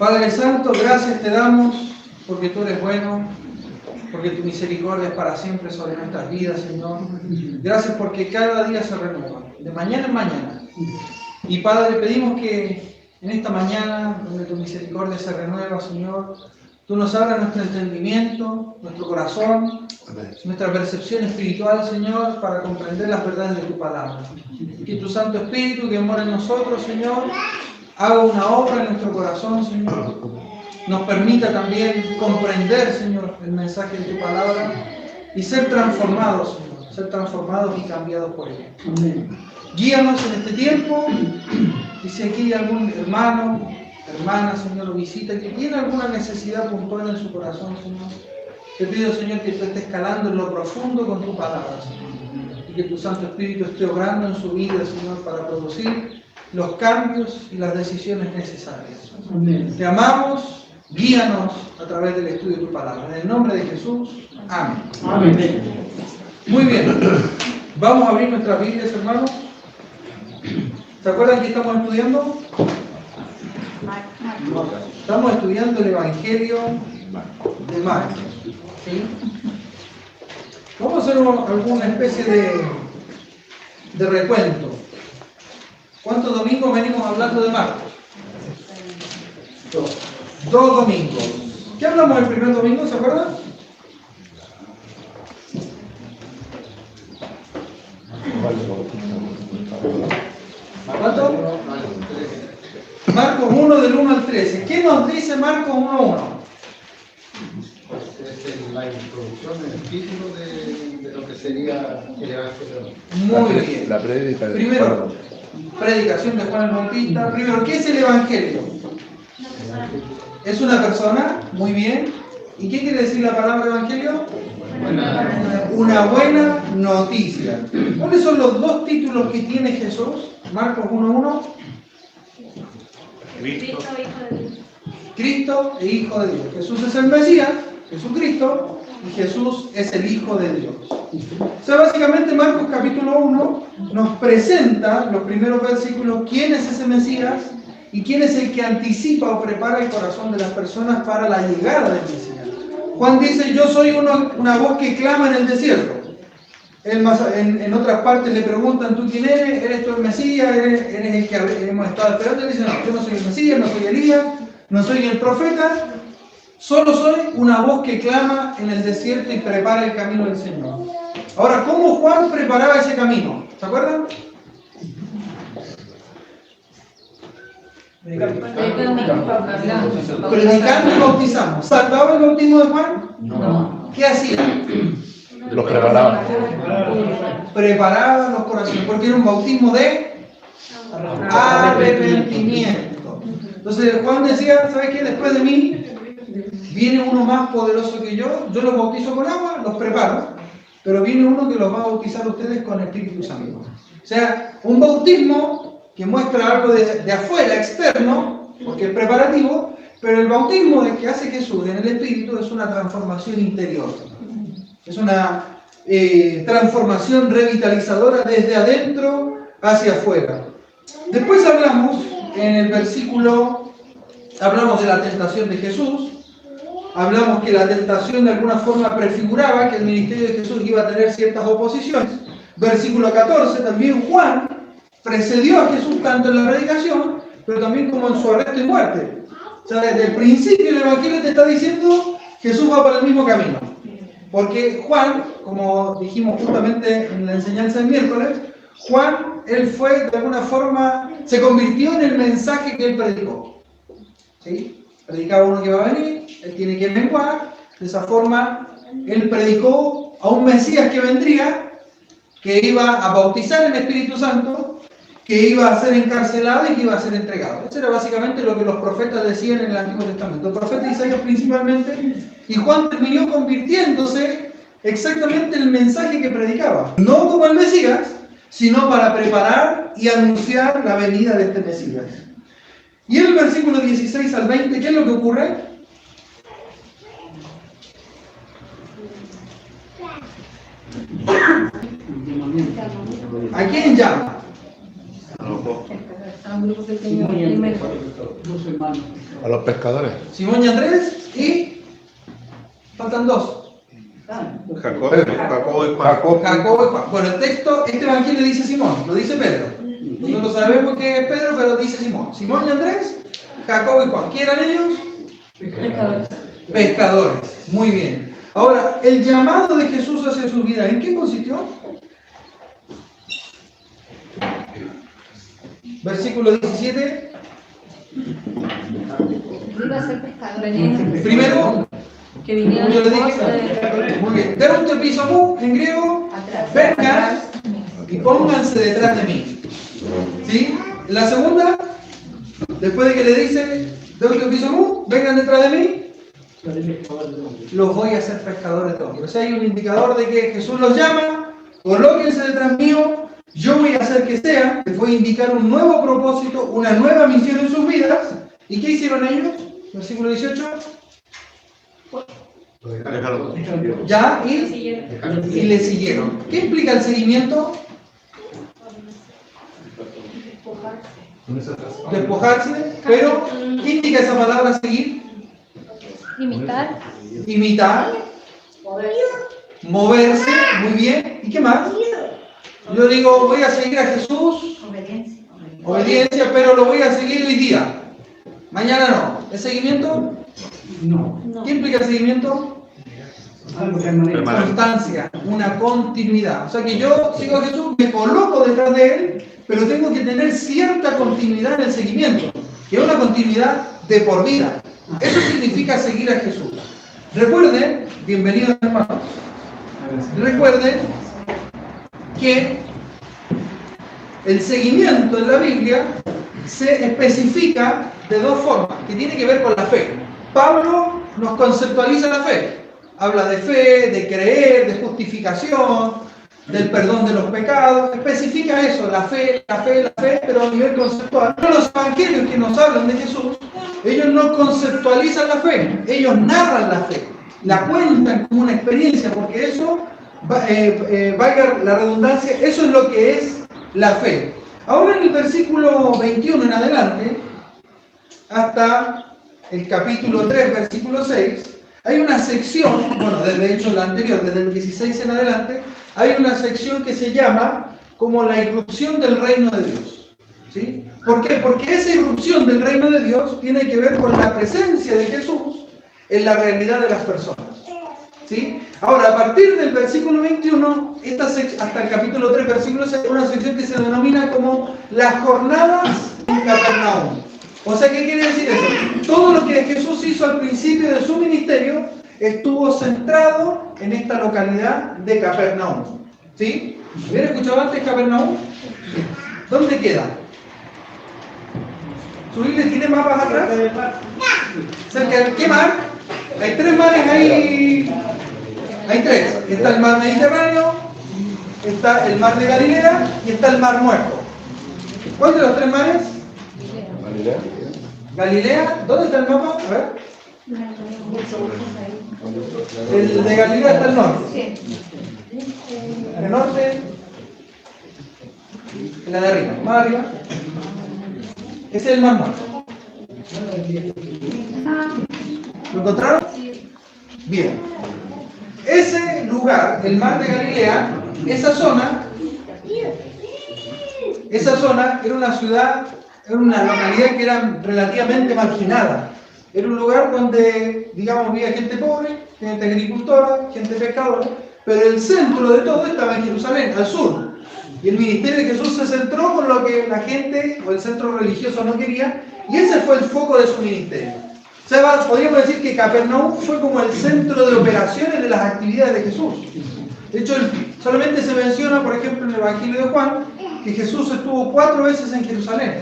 Padre Santo, gracias te damos porque tú eres bueno, porque tu misericordia es para siempre sobre nuestras vidas, Señor. Gracias porque cada día se renueva, de mañana en mañana. Y Padre, pedimos que en esta mañana, donde tu misericordia se renueva, Señor, tú nos abras nuestro entendimiento, nuestro corazón, nuestra percepción espiritual, Señor, para comprender las verdades de tu palabra. Que tu Santo Espíritu que mora en nosotros, Señor, haga una obra en nuestro corazón, Señor. Nos permita también comprender, Señor, el mensaje de tu palabra y ser transformados, Señor, ser transformados y cambiados por ella. Amén. Guíanos en este tiempo, y si aquí hay algún hermano, hermana, Señor, o visita que tiene alguna necesidad puntual en su corazón, Señor, te pido, Señor, que tú estés calando en lo profundo con tu palabra, Señor, y que tu Santo Espíritu esté obrando en su vida, Señor, para producir los cambios y las decisiones necesarias. Amén. Te amamos, guíanos a través del estudio de tu palabra. En el nombre de Jesús, amén. Amén. Muy bien, vamos a abrir nuestras Biblias, hermanos. ¿Se acuerdan que estamos estudiando? Estamos estudiando el Evangelio de Marcos. ¿Sí? Vamos a hacer alguna especie de recuento. ¿Cuántos domingos venimos hablando de Marcos? Dos domingos. ¿Qué hablamos el primer domingo? ¿Se acuerdan? ¿Cuánto? Marcos 1 del 1 al 13. ¿Qué nos dice Marcos 1:1? Es la introducción, el título de lo que sería el Evangelio. Muy bien. La predicación. Primero, predicación de Juan el Bautista. Primero, ¿qué es el Evangelio? ¿Es una persona? Muy bien. ¿Y qué quiere decir la palabra Evangelio? Una buena noticia. ¿Cuáles son los dos títulos que tiene Jesús? Marcos 1:1. Cristo e Hijo de Dios. Jesús es el Mesías, Jesucristo, y Jesús es el Hijo de Dios. O sea, básicamente Marcos capítulo 1 nos presenta los primeros versículos quién es ese Mesías y quién es el que anticipa o prepara el corazón de las personas para la llegada del Mesías. Juan dice, yo soy una voz que clama en el desierto. En otras partes le preguntan, ¿tú quién eres? ¿Eres tú el Mesías? ¿Eres el que hemos estado esperando? Él dice, no, yo no soy el Mesías, no soy Elías, no soy el profeta, solo soy una voz que clama en el desierto y prepara el camino del Señor. Ahora, ¿cómo Juan preparaba ese camino? ¿Se acuerdan? Predicando y bautizando. ¿Salvaba el bautismo de Juan? No. ¿Qué hacía? Los preparaban. Preparaban los corazones, porque era un bautismo de arrepentimiento. Entonces Juan decía, ¿sabes qué? Después de mí viene uno más poderoso que yo los bautizo con agua, los preparo, pero viene uno que los va a bautizar a ustedes con el Espíritu Santo. O sea, un bautismo que muestra algo de afuera, externo, porque es preparativo, pero el bautismo que hace Jesús en el Espíritu es una transformación interior. Es una transformación revitalizadora desde adentro hacia afuera. Después hablamos de la tentación de Jesús. Hablamos que la tentación de alguna forma prefiguraba que el ministerio de Jesús iba a tener ciertas oposiciones. Versículo 14, también Juan precedió a Jesús tanto en la predicación, pero también como en su arresto y muerte. O sea, desde el principio el Evangelio te está diciendo Jesús va por el mismo camino. Porque Juan, como dijimos justamente en la enseñanza del miércoles, Juan, él fue de alguna forma, se convirtió en el mensaje que él predicó. ¿Sí? Predicaba uno que va a venir, él tiene que menguar, de esa forma él predicó a un Mesías que vendría, que iba a bautizar en el Espíritu Santo, que iba a ser encarcelado y que iba a ser entregado. Eso era básicamente lo que los profetas decían en el Antiguo Testamento. El profeta Isaías principalmente, y Juan terminó convirtiéndose exactamente en el mensaje que predicaba. No como el Mesías, sino para preparar y anunciar la venida de este Mesías. Y en el versículo 16 al 20, ¿qué es lo que ocurre? ¿A quién llama? a un grupo pequeño primero. A los pescadores. Simón y Andrés y faltan dos. Jacobo y Juan. Jacob. Jacobo y Juan. Bueno, el texto, este evangelio dice Simón, lo dice Pedro. Nosotros sabemos que es Pedro, pero dice Simón. Simón y Andrés, Jacobo y Juan. ¿Qué eran ellos? Pescadores. Pescadores. Muy bien. Ahora, el llamado de Jesús hacia su vida, ¿en qué consistió? Versículo 17. Iba a ser pescador. Primero, Que vinieron yo le los dije, muy bien, Deuto pisomú en griego, vengan y pónganse detrás de mí. ¿Sí? La segunda, después de que le dice, Deuto pisomú, vengan detrás de mí, los voy a hacer pescadores de hombres. O sea, hay un indicador de que Jesús los llama, colóquense detrás mío, yo voy a hacer que sean, les voy a indicar un nuevo propósito, una nueva misión en sus vidas. ¿Y qué hicieron ellos? Versículo 18. Ya, y le siguieron. ¿Qué implica el seguimiento? Despojarse. Pero, ¿qué indica esa palabra seguir? Imitar. Imitar. Moverse. Muy bien. ¿Y qué más? Yo digo, voy a seguir a Jesús. Obediencia, pero lo voy a seguir hoy día. Mañana no. ¿El seguimiento? No. ¿Qué implica el seguimiento? Algo permanente. Constancia, una continuidad. O sea que yo sigo a Jesús, me coloco detrás de él, pero tengo que tener cierta continuidad en el seguimiento, que es una continuidad de por vida. Eso significa seguir a Jesús. Recuerden, bienvenidos hermanos, recuerden que el seguimiento en la Biblia se especifica de dos formas, que tiene que ver con la fe. Pablo nos conceptualiza la fe. Habla de fe, de creer, de justificación, del perdón de los pecados. Especifica eso, la fe, pero a nivel conceptual. Pero los evangelios que nos hablan de Jesús, ellos no conceptualizan la fe, ellos narran la fe, la cuentan como una experiencia, porque eso, valga la redundancia, eso es lo que es la fe. Ahora en el versículo 21 en adelante, hasta el capítulo 3, versículo 6, hay una sección, bueno, de hecho la anterior, desde el 16 en adelante, hay una sección que se llama como la irrupción del reino de Dios. ¿Sí? ¿Por qué? Porque esa irrupción del reino de Dios tiene que ver con la presencia de Jesús en la realidad de las personas. ¿Sí? Ahora, a partir del versículo 21, hasta el capítulo 3, versículo 6, una sección que se denomina como las jornadas en Capernaum. O sea, ¿qué quiere decir eso? Todo lo que Jesús hizo al principio de su ministerio estuvo centrado en esta localidad de Capernaum. ¿Sí? ¿Habían escuchado antes Capernaum? ¿Dónde queda? ¿Su Biblia tiene mapas atrás? ¿Cerca de qué mar? Hay tres mares ahí. Hay tres. Está el mar Mediterráneo, está el mar de Galilea y está el mar Muerto. ¿Cuál de los tres mares? Galilea. ¿Dónde está el mapa? A ver. El de Galilea está al norte. El norte. La de arriba. Más arriba. Ese es el mar Muerto. ¿Lo encontraron? Bien. Ese lugar, el mar de Galilea, esa zona era una ciudad, era una localidad que era relativamente marginada. Era un lugar donde, digamos, había gente pobre, gente agricultora, gente pescadora, pero el centro de todo estaba en Jerusalén, al sur. Y el ministerio de Jesús se centró con lo que la gente o el centro religioso no quería, y ese fue el foco de su ministerio. O sea, podríamos decir que Capernaum fue como el centro de operaciones de las actividades de Jesús. De hecho, solamente se menciona, por ejemplo, en el Evangelio de Juan, que Jesús estuvo 4 veces en Jerusalén.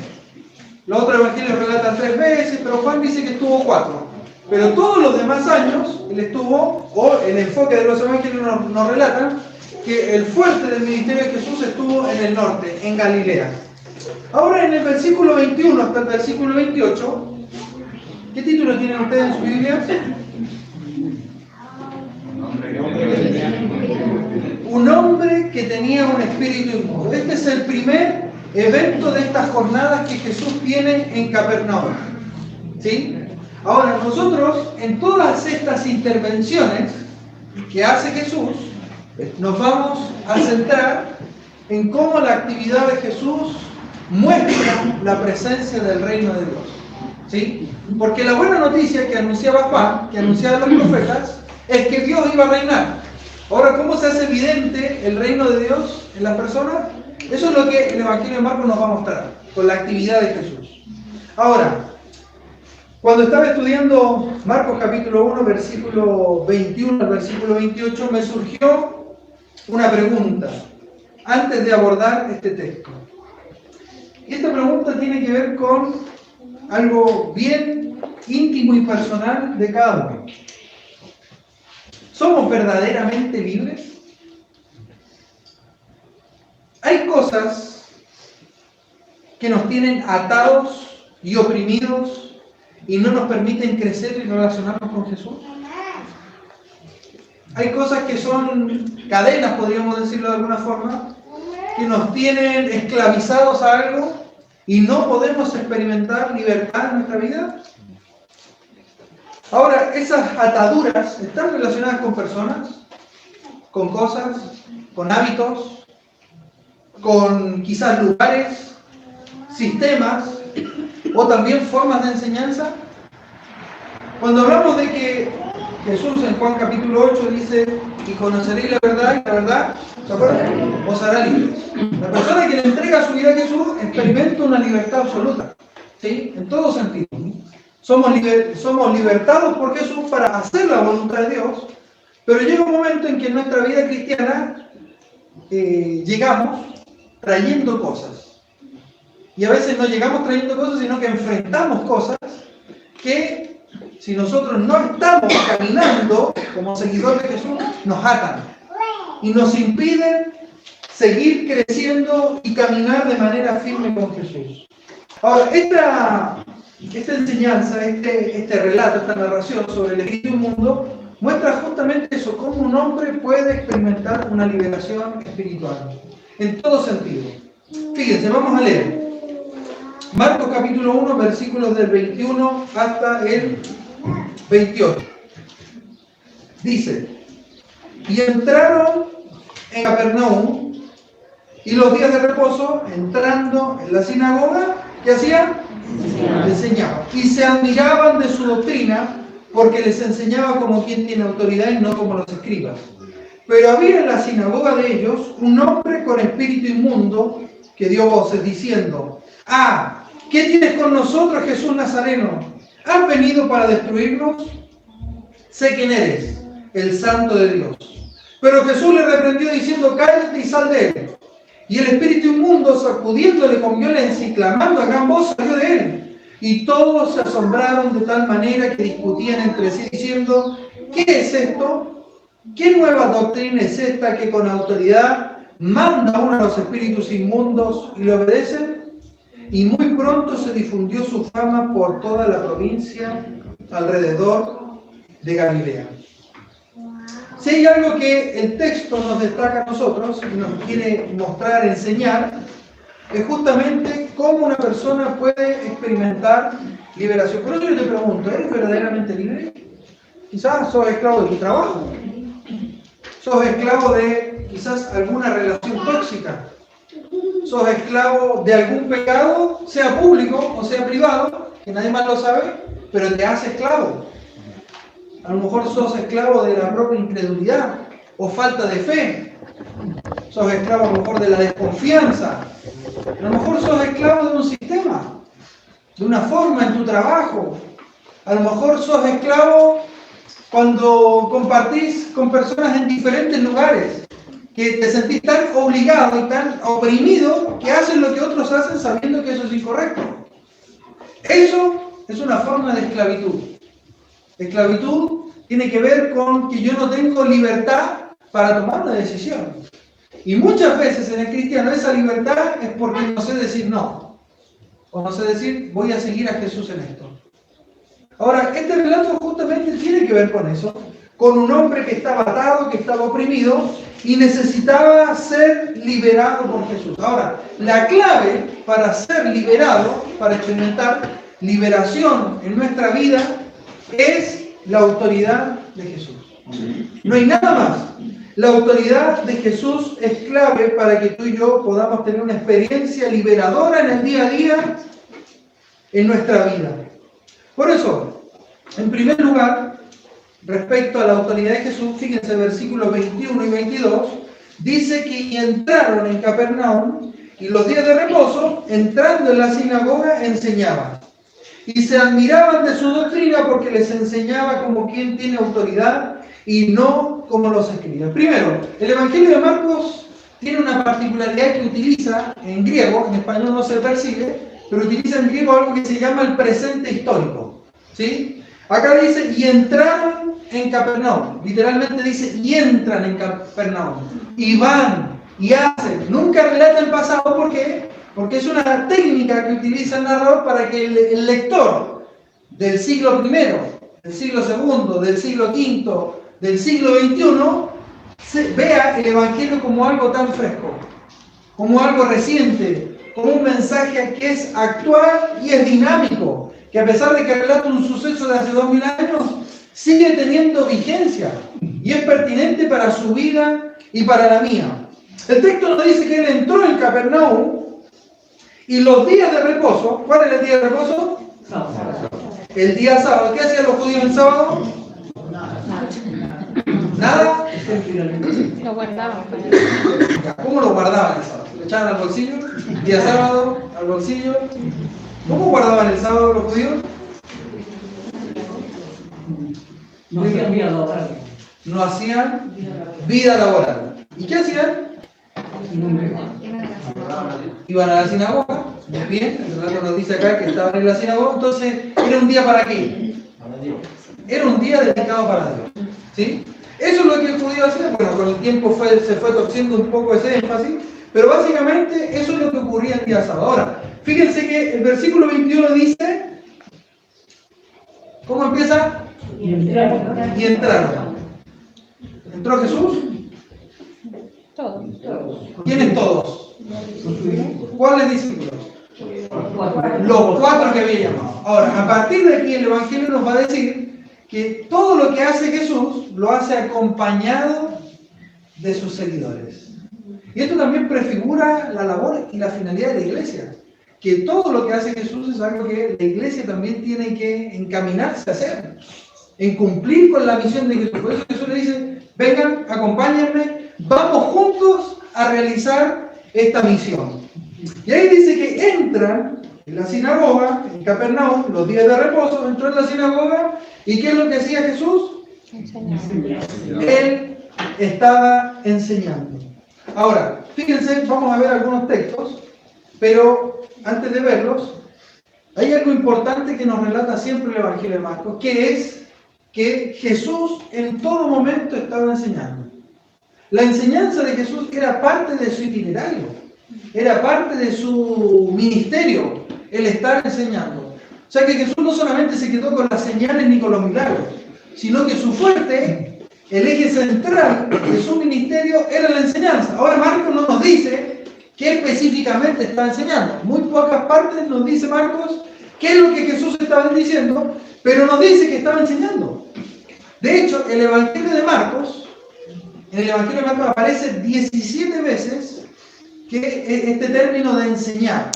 Los otros evangelios relatan 3 veces, pero Juan dice que estuvo 4. Pero todos los demás años, él estuvo, o el enfoque de los evangelios nos relatan, que el fuerte del ministerio de Jesús estuvo en el norte, en Galilea. Ahora en el versículo 21 hasta el versículo 28, ¿qué título tienen ustedes en su Biblia? Un hombre que tenía un espíritu inmundo. Este es el primer evento de estas jornadas que Jesús tiene en Capernaum. ¿Sí? Ahora, nosotros en todas estas intervenciones que hace Jesús, nos vamos a centrar en cómo la actividad de Jesús muestra la presencia del reino de Dios. ¿Sí? Porque la buena noticia que anunciaba Juan, que anunciaban los profetas, es que Dios iba a reinar. Ahora, ¿cómo se hace evidente el reino de Dios en las personas? Eso es lo que el Evangelio de Marcos nos va a mostrar, con la actividad de Jesús. Ahora, cuando estaba estudiando Marcos capítulo 1, versículo 21 al versículo 28, me surgió una pregunta antes de abordar este texto. Y esta pregunta tiene que ver con algo bien íntimo y personal de cada uno. ¿Somos verdaderamente libres? Hay cosas que nos tienen atados y oprimidos y no nos permiten crecer y relacionarnos con Jesús. Hay cosas que son cadenas, podríamos decirlo de alguna forma, que nos tienen esclavizados a algo y no podemos experimentar libertad en nuestra vida. Ahora, esas ataduras están relacionadas con personas, con cosas, con hábitos, con quizás lugares, sistemas o también formas de enseñanza. Cuando hablamos de que Jesús en Juan capítulo 8 dice: y conoceréis la verdad, y la verdad, ¿se acuerdan?, os hará libres. La persona que le entrega su vida a Jesús experimenta una libertad absoluta, ¿sí? En todo sentido. Somos libertados por Jesús para hacer la voluntad de Dios, pero llega un momento en que en nuestra vida cristiana llegamos trayendo cosas. Y a veces no llegamos trayendo cosas, sino que enfrentamos cosas que, si nosotros no estamos caminando como seguidores de Jesús, nos atan y nos impiden seguir creciendo y caminar de manera firme con Jesús. Ahora, esta enseñanza, este relato, esta narración sobre el espíritu inmundo muestra justamente eso, cómo un hombre puede experimentar una liberación espiritual, en todo sentido. Fíjense, vamos a leer Marcos capítulo 1, versículos del 21 hasta el 28. Dice: y entraron en Capernaum, y los días de reposo, entrando en la sinagoga, ¿qué hacían? Enseñaban. Y se admiraban de su doctrina, porque les enseñaba como quien tiene autoridad y no como los escribas. Pero había en la sinagoga de ellos un hombre con espíritu inmundo que dio voces diciendo: ¡ah! ¿Qué tienes con nosotros, Jesús Nazareno? ¿Has venido para destruirnos? Sé quién eres, el Santo de Dios. Pero Jesús le reprendió diciendo: cállate y sal de él. Y el espíritu inmundo, sacudiéndole con violencia y clamando a gran voz, salió de él. Y todos se asombraron de tal manera que discutían entre sí diciendo: ¿qué es esto? ¿Qué nueva doctrina es esta que con autoridad manda uno a los espíritus inmundos y le obedecen? Y muy pronto se difundió su fama por toda la provincia alrededor de Galilea. Si hay algo que el texto nos destaca a nosotros y nos quiere mostrar, enseñar, es justamente cómo una persona puede experimentar liberación. Por eso yo te pregunto, ¿eres verdaderamente libre? Quizás sos esclavo de tu trabajo, sos esclavo de quizás alguna relación tóxica, sos esclavo de algún pecado, sea público o sea privado, que nadie más lo sabe, pero te hace esclavo. A lo mejor sos esclavo de la propia incredulidad o falta de fe. Sos esclavo a lo mejor de la desconfianza. A lo mejor sos esclavo de un sistema, de una forma en tu trabajo. A lo mejor sos esclavo cuando compartís con personas en diferentes lugares, que te sentís tan obligado y tan oprimido que haces lo que otros hacen sabiendo que eso es incorrecto. Eso es una forma de esclavitud. Esclavitud tiene que ver con que yo no tengo libertad para tomar una decisión. Y muchas veces en el cristiano esa libertad es porque no sé decir no. O no sé decir, voy a seguir a Jesús en esto. Ahora, este relato justamente tiene que ver con eso, con un hombre que estaba atado, que estaba oprimido y necesitaba ser liberado por Jesús. Ahora, la clave para ser liberado, para experimentar liberación en nuestra vida, es la autoridad de Jesús. No hay nada más. La autoridad de Jesús es clave para que tú y yo podamos tener una experiencia liberadora en el día a día en nuestra vida. Por eso, en primer lugar, respecto a la autoridad de Jesús, fíjense versículos 21 y 22, dice que entraron en Capernaum y los días de reposo, entrando en la sinagoga, enseñaban. Y se admiraban de su doctrina porque les enseñaba como quien tiene autoridad y no como los escribas. Primero, el Evangelio de Marcos tiene una particularidad que utiliza en griego, en español no se percibe, pero utiliza en griego algo que se llama el presente histórico. ¿Sí? Acá dice, y entraron en Capernaum. Literalmente dice, y entran en Capernaum. Y van, y hacen. Nunca relata el pasado, ¿por qué? Porque es una técnica que utiliza el narrador para que el lector del siglo I, del siglo II, del siglo V, del siglo XXI, vea el Evangelio como algo tan fresco, como algo reciente, como un mensaje que es actual y es dinámico, que a pesar de que relata un suceso de hace 2000 años, sigue teniendo vigencia y es pertinente para su vida y para la mía. El texto nos dice que él entró en Capernaum y los días de reposo, ¿cuál era el día de reposo? El día sábado. ¿Qué hacían los judíos el sábado? Nada. Lo guardaban. ¿Cómo lo guardaban el sábado? ¿Lo echaban al bolsillo? Día sábado, al bolsillo. ¿Cómo guardaban el sábado los judíos? No hacían vida laboral. No hacían vida laboral. ¿Y qué hacían? Iban a la sinagoga. Muy bien, el relato nos dice acá que estaban en la sinagoga. Entonces, ¿era un día para qué? Era un día dedicado para Dios. ¿Sí? Eso es lo que el judío hacía. Bueno, con el tiempo se fue torciendo un poco ese énfasis, pero básicamente eso es lo que ocurría el día sábado. Ahora, fíjense que el versículo 21 dice, ¿cómo empieza? Y entraron. Y entraron. ¿Entró Jesús? Todos. ¿Quiénes todos? ¿Cuáles discípulos? Los 4 que había llamado. Ahora, a partir de aquí el Evangelio nos va a decir que todo lo que hace Jesús lo hace acompañado de sus seguidores. Y esto también prefigura la labor y la finalidad de la iglesia. Que todo lo que hace Jesús es algo que la iglesia también tiene que encaminarse a hacer. En cumplir con la misión de Jesús. Por eso Jesús le dice, vengan, acompáñenme, vamos juntos a realizar esta misión. Y ahí dice que entran en la sinagoga, en Capernaum, los días de reposo, entró en la sinagoga, ¿y qué es lo que hacía Jesús? Él estaba enseñando. Ahora, fíjense, vamos a ver algunos textos, pero antes de verlos, hay algo importante que nos relata siempre el Evangelio de Marcos, que es que Jesús en todo momento estaba enseñando. La enseñanza de Jesús era parte de su itinerario, era parte de su ministerio, el estar enseñando. O sea que Jesús no solamente se quedó con las señales ni con los milagros, sino que su fuerte, el eje central de su ministerio era la enseñanza. Ahora Marcos no nos dice qué específicamente está enseñando. Muy pocas partes nos dice Marcos qué es lo que Jesús estaba diciendo, pero nos dice que estaba enseñando. De hecho, en el Evangelio de Marcos aparece 17 veces que este término de enseñar.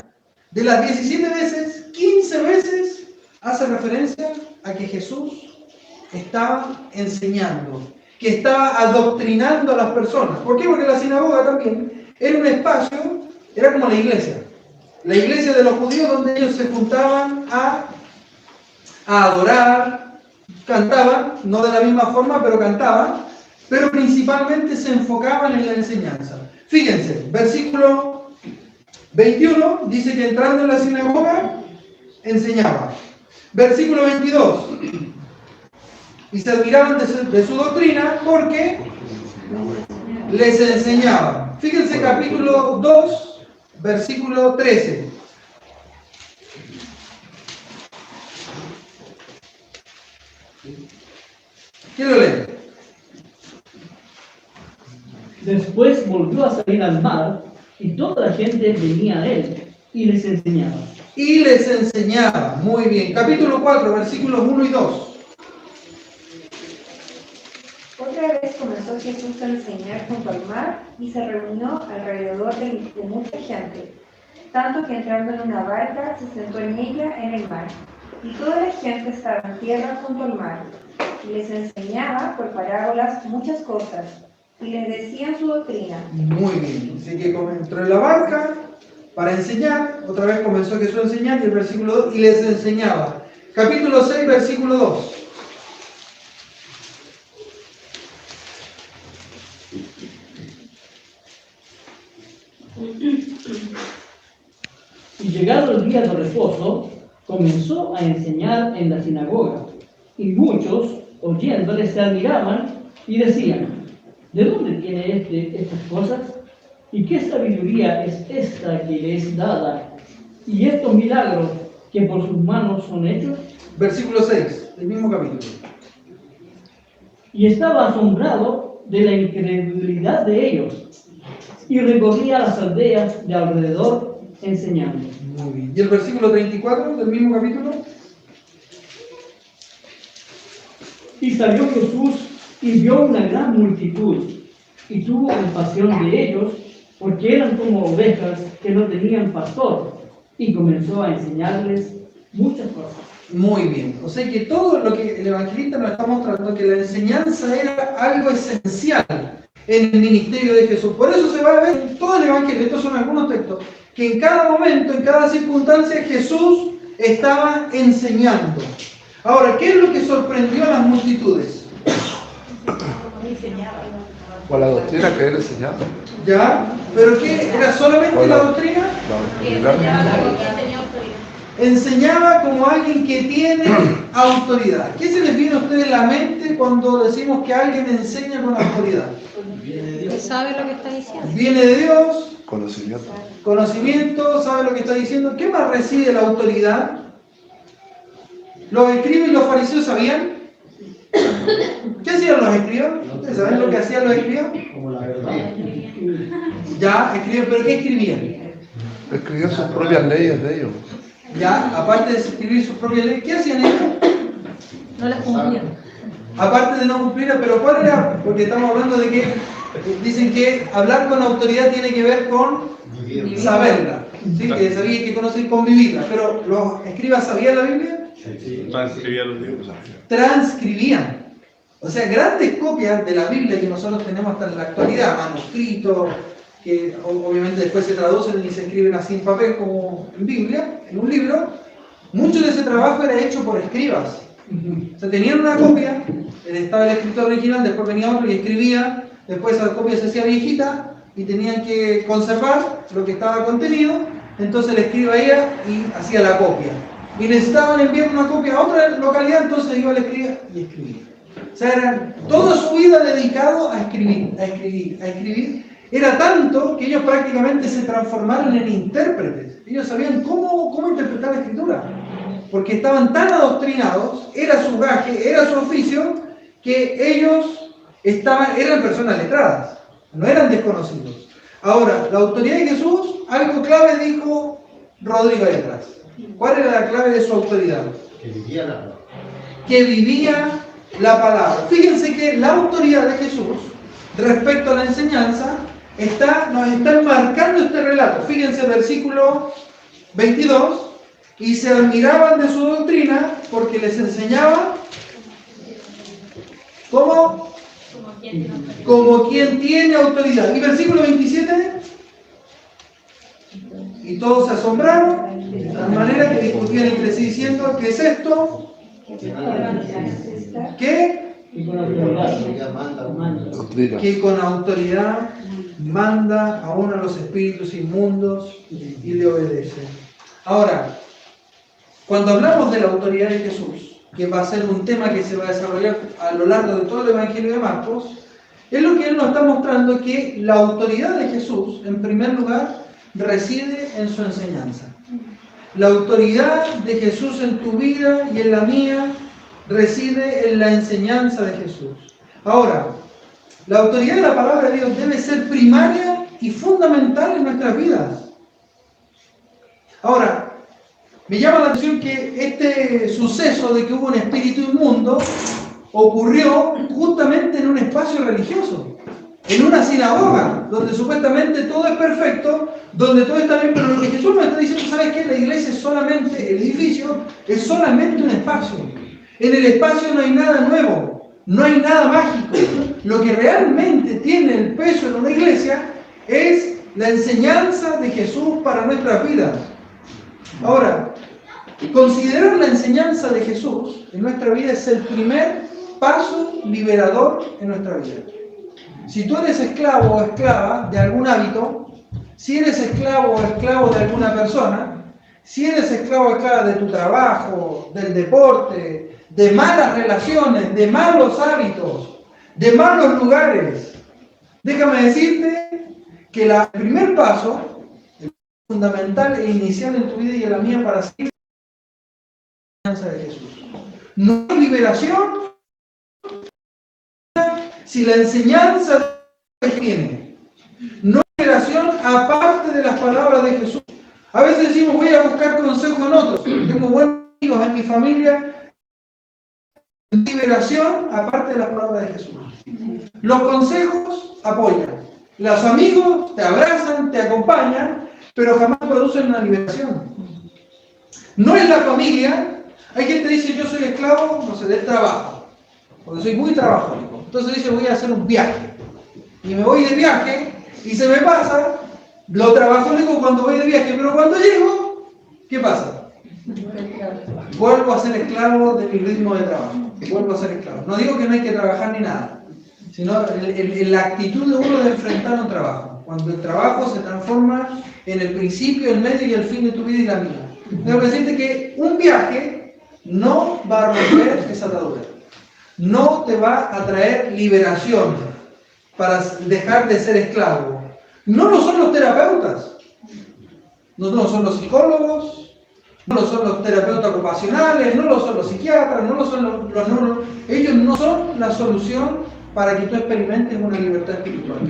De las 17 veces, 15 veces hace referencia a que Jesús estaba enseñando, que estaba adoctrinando a las personas. ¿Por qué? Porque la sinagoga también era un espacio, era como la iglesia de los judíos, donde ellos se juntaban a adorar, cantaban, no de la misma forma, pero cantaban, pero principalmente se enfocaban en la enseñanza. Fíjense, versículo 21 dice que entrando en la sinagoga enseñaba. Versículo 22, y se admiraban de su doctrina porque les enseñaba. Fíjense capítulo 2, versículo 13. ¿Quién lo lee? Después volvió a salir al mar y toda la gente venía a él y les enseñaba. Y les enseñaba. Muy bien. Capítulo 4, versículos 1 y 2. Otra vez comenzó Jesús a enseñar junto al mar y se reunió alrededor de mucha gente, tanto que entrando en una barca se sentó en ella en el mar, y toda la gente estaba en tierra junto al mar, y les enseñaba por parábolas muchas cosas, y les decía su doctrina. Muy bien. Así que entró en la barca para enseñar. Otra vez comenzó Jesús a enseñar y el versículo 2, y les enseñaba. Capítulo 6, versículo 2. Y llegado el día de reposo, comenzó a enseñar en la sinagoga, y muchos, oyéndole, se admiraban y decían: ¿de dónde tiene estas cosas? ¿Y qué sabiduría es esta que le es dada? ¿Y estos milagros que por sus manos son hechos? Versículo 6, del mismo capítulo. Y estaba asombrado de la incredulidad de ellos, y recorría las aldeas de alrededor enseñando. Muy bien. ¿Y el versículo 34 del mismo capítulo? Y salió Jesús y vio una gran multitud, y tuvo compasión de ellos, porque eran como ovejas que no tenían pastor, y comenzó a enseñarles muchas cosas. Muy bien. O sea que todo lo que el evangelista nos está mostrando, que la enseñanza era algo esencial en el ministerio de Jesús. Por eso se va a ver en todo el evangelio, estos son algunos textos, que en cada momento, en cada circunstancia, Jesús estaba enseñando. Ahora, ¿qué es lo que sorprendió a las multitudes? Con la doctrina que él enseñaba. ¿Ya? ¿Pero qué? ¿Era solamente la doctrina? La autoridad. Enseñaba como alguien que tiene autoridad. ¿Qué se les viene a ustedes en la mente cuando decimos que alguien enseña con autoridad? Que sabe lo que está diciendo. Viene de Dios, Conocimiento. conocimiento, sabe lo que está diciendo. ¿Qué más reside la autoridad? ¿Los escribas y los fariseos sabían? ¿Qué hacían los escribas? ¿Ustedes saben lo que hacían los escribas? Como la verdad. Ya, escribían, pero ¿qué escribían? Escribió sus propias leyes de ellos. Ya, aparte de escribir sus propias leyes, ¿qué hacían ellos? No las cumplían. Aparte de no cumplirla, pero ¿cuál era? Porque estamos hablando de que dicen que hablar con autoridad tiene que ver con saberla, ¿sí? Que sabía que conocer y convivirla. Pero los escribas sabían la Biblia, Transcribía los libros. transcribían. O sea, grandes copias de la Biblia que nosotros tenemos hasta en la actualidad, manuscritos, que obviamente después se traducen y se escriben así en papel como en Biblia, en un libro. Mucho de ese trabajo era hecho por escribas. O sea, tenían una copia, estaba el escritor original, después venía otro y escribía, después esa copia se hacía viejita y tenían que conservar lo que estaba contenido, entonces el escriba iba y hacía la copia. Y necesitaban enviar una copia a otra localidad, entonces iba el escriba y escribía. O sea, era toda su vida dedicado a escribir, a escribir, a escribir. Era tanto que ellos prácticamente se transformaron en intérpretes. Ellos sabían cómo interpretar la escritura. Porque estaban tan adoctrinados, era su gaje, era su oficio, que ellos eran personas letradas, no eran desconocidos. Ahora, la autoridad de Jesús, algo clave dijo Rodrigo ahí atrás. ¿Cuál era la clave de su autoridad? Que vivía la palabra. Que vivía la palabra. Fíjense que la autoridad de Jesús respecto a la enseñanza nos está enmarcando este relato. Fíjense, versículo 22. Y se admiraban de su doctrina porque les enseñaba como quien tiene autoridad. Y versículo 27. Y todos se asombraron de tal manera que discutían entre sí diciendo: ¿qué es esto? ¿Qué? Y con autoridad. Doctrina. Que con autoridad manda aún a los espíritus inmundos y le obedecen. Ahora, cuando hablamos de la autoridad de Jesús, que va a ser un tema que se va a desarrollar a lo largo de todo el Evangelio de Marcos, es lo que Él nos está mostrando, que la autoridad de Jesús, en primer lugar, reside en su enseñanza. La autoridad de Jesús en tu vida y en la mía reside en la enseñanza de Jesús. Ahora, La autoridad de la palabra de Dios debe ser primaria y fundamental en nuestras vidas. Ahora, me llama la atención que este suceso de que hubo un espíritu inmundo ocurrió justamente en un espacio religioso, en una sinagoga, donde supuestamente todo es perfecto, donde todo está bien, pero lo que Jesús nos está diciendo, ¿sabes qué? La iglesia es solamente, el edificio es solamente un espacio. En el espacio no hay nada nuevo, no hay nada mágico. Lo que realmente tiene el peso en una iglesia es la enseñanza de Jesús para nuestras vidas. Ahora, considerar la enseñanza de Jesús en nuestra vida es el primer paso liberador en nuestra vida. Si tú eres esclavo o esclava de algún hábito, si eres esclavo o esclavo de alguna persona, si eres esclavo o esclava de tu trabajo, del deporte, de malas relaciones, de malos hábitos, de malos lugares, déjame decirte que el primer paso, el fundamental e inicial en tu vida y en la mía para seguir la enseñanza de Jesús. No hay liberación si la enseñanza de Jesús viene. No hay liberación aparte de las palabras de Jesús. A veces decimos, voy a buscar consejo en otros. Tengo buenos amigos en mi familia. Liberación aparte de las palabras de Jesús. Los consejos apoyan. Los amigos te abrazan, te acompañan, pero jamás producen una liberación. No es la familia. Hay quien te dice, yo soy esclavo, no sé, del trabajo, porque soy muy trabajólico. Entonces dice, voy a hacer un viaje. Y me voy de viaje, y se me pasa lo trabajólico cuando voy de viaje, pero cuando llego, ¿qué pasa? Vuelvo a ser esclavo de mi ritmo de trabajo. Vuelvo a ser esclavo. No digo que no hay que trabajar ni nada, sino la actitud de uno de enfrentar un trabajo. Cuando el trabajo se transforma en el principio, el medio y el fin de tu vida y la mía. Debo decirte que un viaje no va a romper esa atadura. No te va a traer liberación para dejar de ser esclavo. No lo son los terapeutas. No lo son los psicólogos. No lo son los terapeutas ocupacionales. No lo son los psiquiatras. No lo son los neuros. Ellos no son la solución para que tú experimentes una libertad espiritual.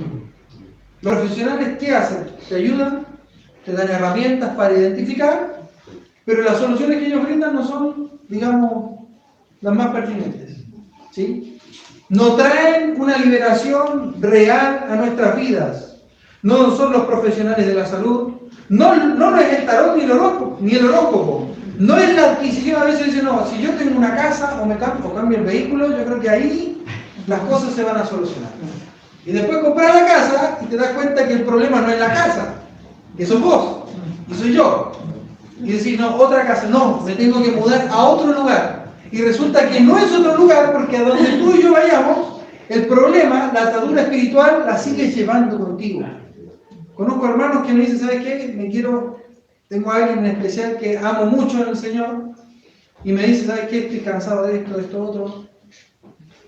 Los profesionales, ¿qué hacen? Te ayudan, te dan herramientas para identificar, pero las soluciones que ellos brindan no son, digamos, las más pertinentes. ¿Sí? No traen una liberación real a nuestras vidas. No son los profesionales de la salud. No es el tarot ni el horóscopo. No es la adquisición. A veces dicen, no, si yo tengo una casa o cambio el vehículo, yo creo que ahí las cosas se van a solucionar. Y después comprar la casa y te das cuenta que el problema no es la casa, que sos vos y soy yo. Y decir, no, otra casa, no, me tengo que mudar a otro lugar. Y resulta que no es otro lugar, porque a donde tú y yo vayamos, el problema, la atadura espiritual, la sigues llevando contigo. Conozco hermanos que me dicen, ¿sabes qué? Tengo a alguien en especial que amo mucho en el Señor, y me dice, ¿sabes qué? Estoy cansado de esto, otro.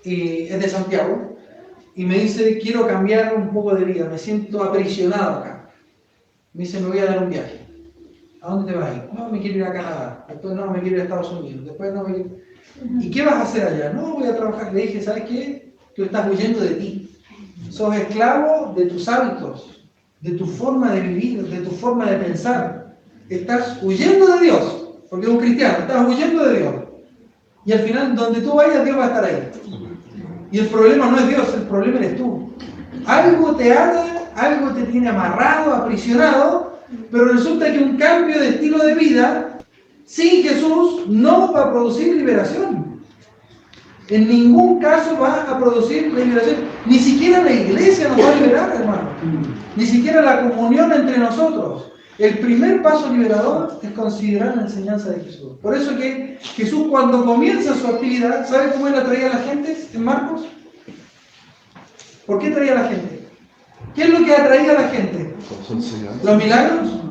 Y es de Santiago, y me dice, quiero cambiar un poco de vida, me siento aprisionado acá. Me dice, me voy a dar un viaje. ¿A dónde te vas a ir? No, me quiero ir a Canadá. Después no, me quiero ir a Estados Unidos. Después no, me quiero... ¿Y qué vas a hacer allá? No, voy a trabajar. Le dije, ¿sabes qué? Tú estás huyendo de ti. Sos esclavo de tus hábitos, de tu forma de vivir, de tu forma de pensar. Estás huyendo de Dios, porque es un cristiano, estás huyendo de Dios. Y al final, donde tú vayas, Dios va a estar ahí. Y el problema no es Dios, el problema eres tú. Algo te ata, algo te tiene amarrado, aprisionado, pero resulta que un cambio de estilo de vida sin Jesús no va a producir liberación. En ningún caso va a producir liberación. Ni siquiera la iglesia nos va a liberar, hermano. Ni siquiera la comunión entre nosotros. El primer paso liberador es considerar la enseñanza de Jesús. Por eso que Jesús, cuando comienza su actividad, ¿sabe cómo él atraía a la gente en Marcos? ¿Por qué traía a la gente? ¿Qué es lo que atraía a la gente? ¿Los milagros?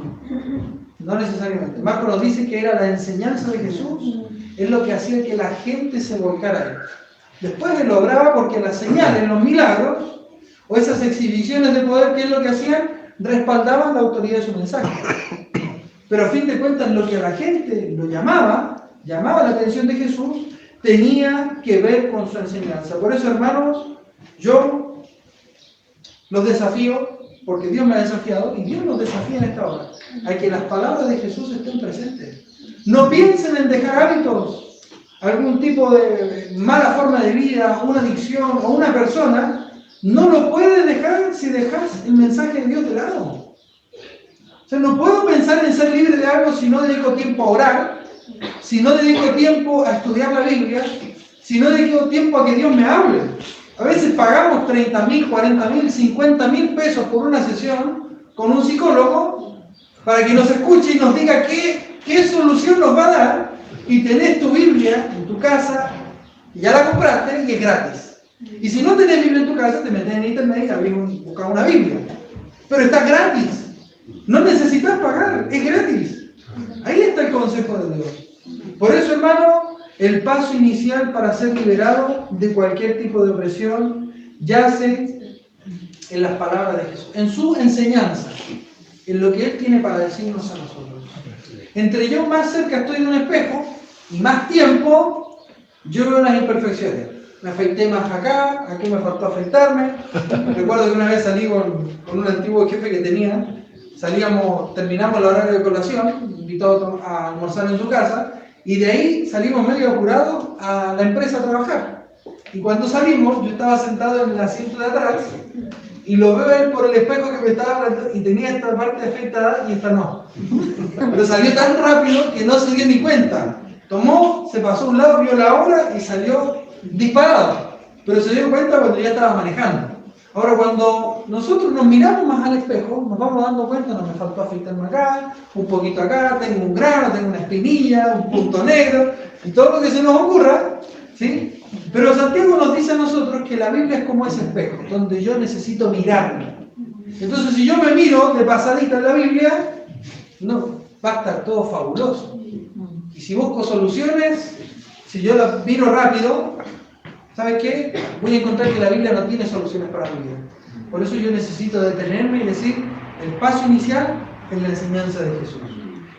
No necesariamente. Marcos nos dice que era la enseñanza de Jesús, es lo que hacía que la gente se volcara a él. Después él lograba porque las señales, los milagros, o esas exhibiciones de poder, ¿qué es lo que hacían? Respaldaban la autoridad de su mensaje. Pero a fin de cuentas, lo que a la gente lo llamaba la atención de Jesús, tenía que ver con su enseñanza. Por eso, hermanos, yo Los desafío, porque Dios me ha desafiado y Dios nos desafía en esta hora, a que las palabras de Jesús estén presentes. No piensen en dejar hábitos, algún tipo de mala forma de vida, una adicción o una persona. No lo puedes dejar si dejas el mensaje de Dios de lado. O sea, no puedo pensar en ser libre de algo si no dedico tiempo a orar, si no dedico tiempo a estudiar la Biblia, si no dedico tiempo a que Dios me hable. A veces pagamos 30.000, 40.000, 50.000 pesos por una sesión con un psicólogo para que nos escuche y nos diga qué solución nos va a dar, y tenés tu Biblia en tu casa, y ya la compraste y es gratis. Y si no tenés Biblia en tu casa, te metes en internet y buscas una Biblia. Pero está gratis. No necesitas pagar, es gratis. Ahí está el consejo de Dios. Por eso, hermano, el paso inicial para ser liberado de cualquier tipo de opresión yace en las palabras de Jesús, en su enseñanza, en lo que Él tiene para decirnos a nosotros. Entre yo más cerca estoy de un espejo y más tiempo, yo veo las imperfecciones. Me afeité más acá, aquí me faltó afeitarme. Recuerdo que una vez salí con un antiguo jefe que tenía. Terminamos el horario de colación, invitado a almorzar en su casa, y de ahí salimos medio apurados a la empresa a trabajar. Y cuando salimos, yo estaba sentado en el asiento de atrás, y lo veo él por el espejo que me estaba hablando, y tenía esta parte afeitada y esta no. Pero salió tan rápido que no se dio ni cuenta. Tomó, se pasó a un lado, vio la hora y salió disparado. Pero se dio cuenta cuando ya estaba manejando. Ahora, cuando nosotros nos miramos más al espejo, nos vamos dando cuenta, no me faltó afeitarme acá, un poquito acá, tengo un grano, tengo una espinilla, un punto negro, y todo lo que se nos ocurra, ¿sí? Pero Santiago nos dice a nosotros que la Biblia es como ese espejo, donde yo necesito mirarme. Entonces, si yo me miro de pasadita en la Biblia, no, va a estar todo fabuloso. Y si busco soluciones, si yo la miro rápido, ¿sabes qué? Voy a encontrar que la Biblia no tiene soluciones para mi vida. Por eso yo necesito detenerme y decir, el paso inicial es la enseñanza de Jesús.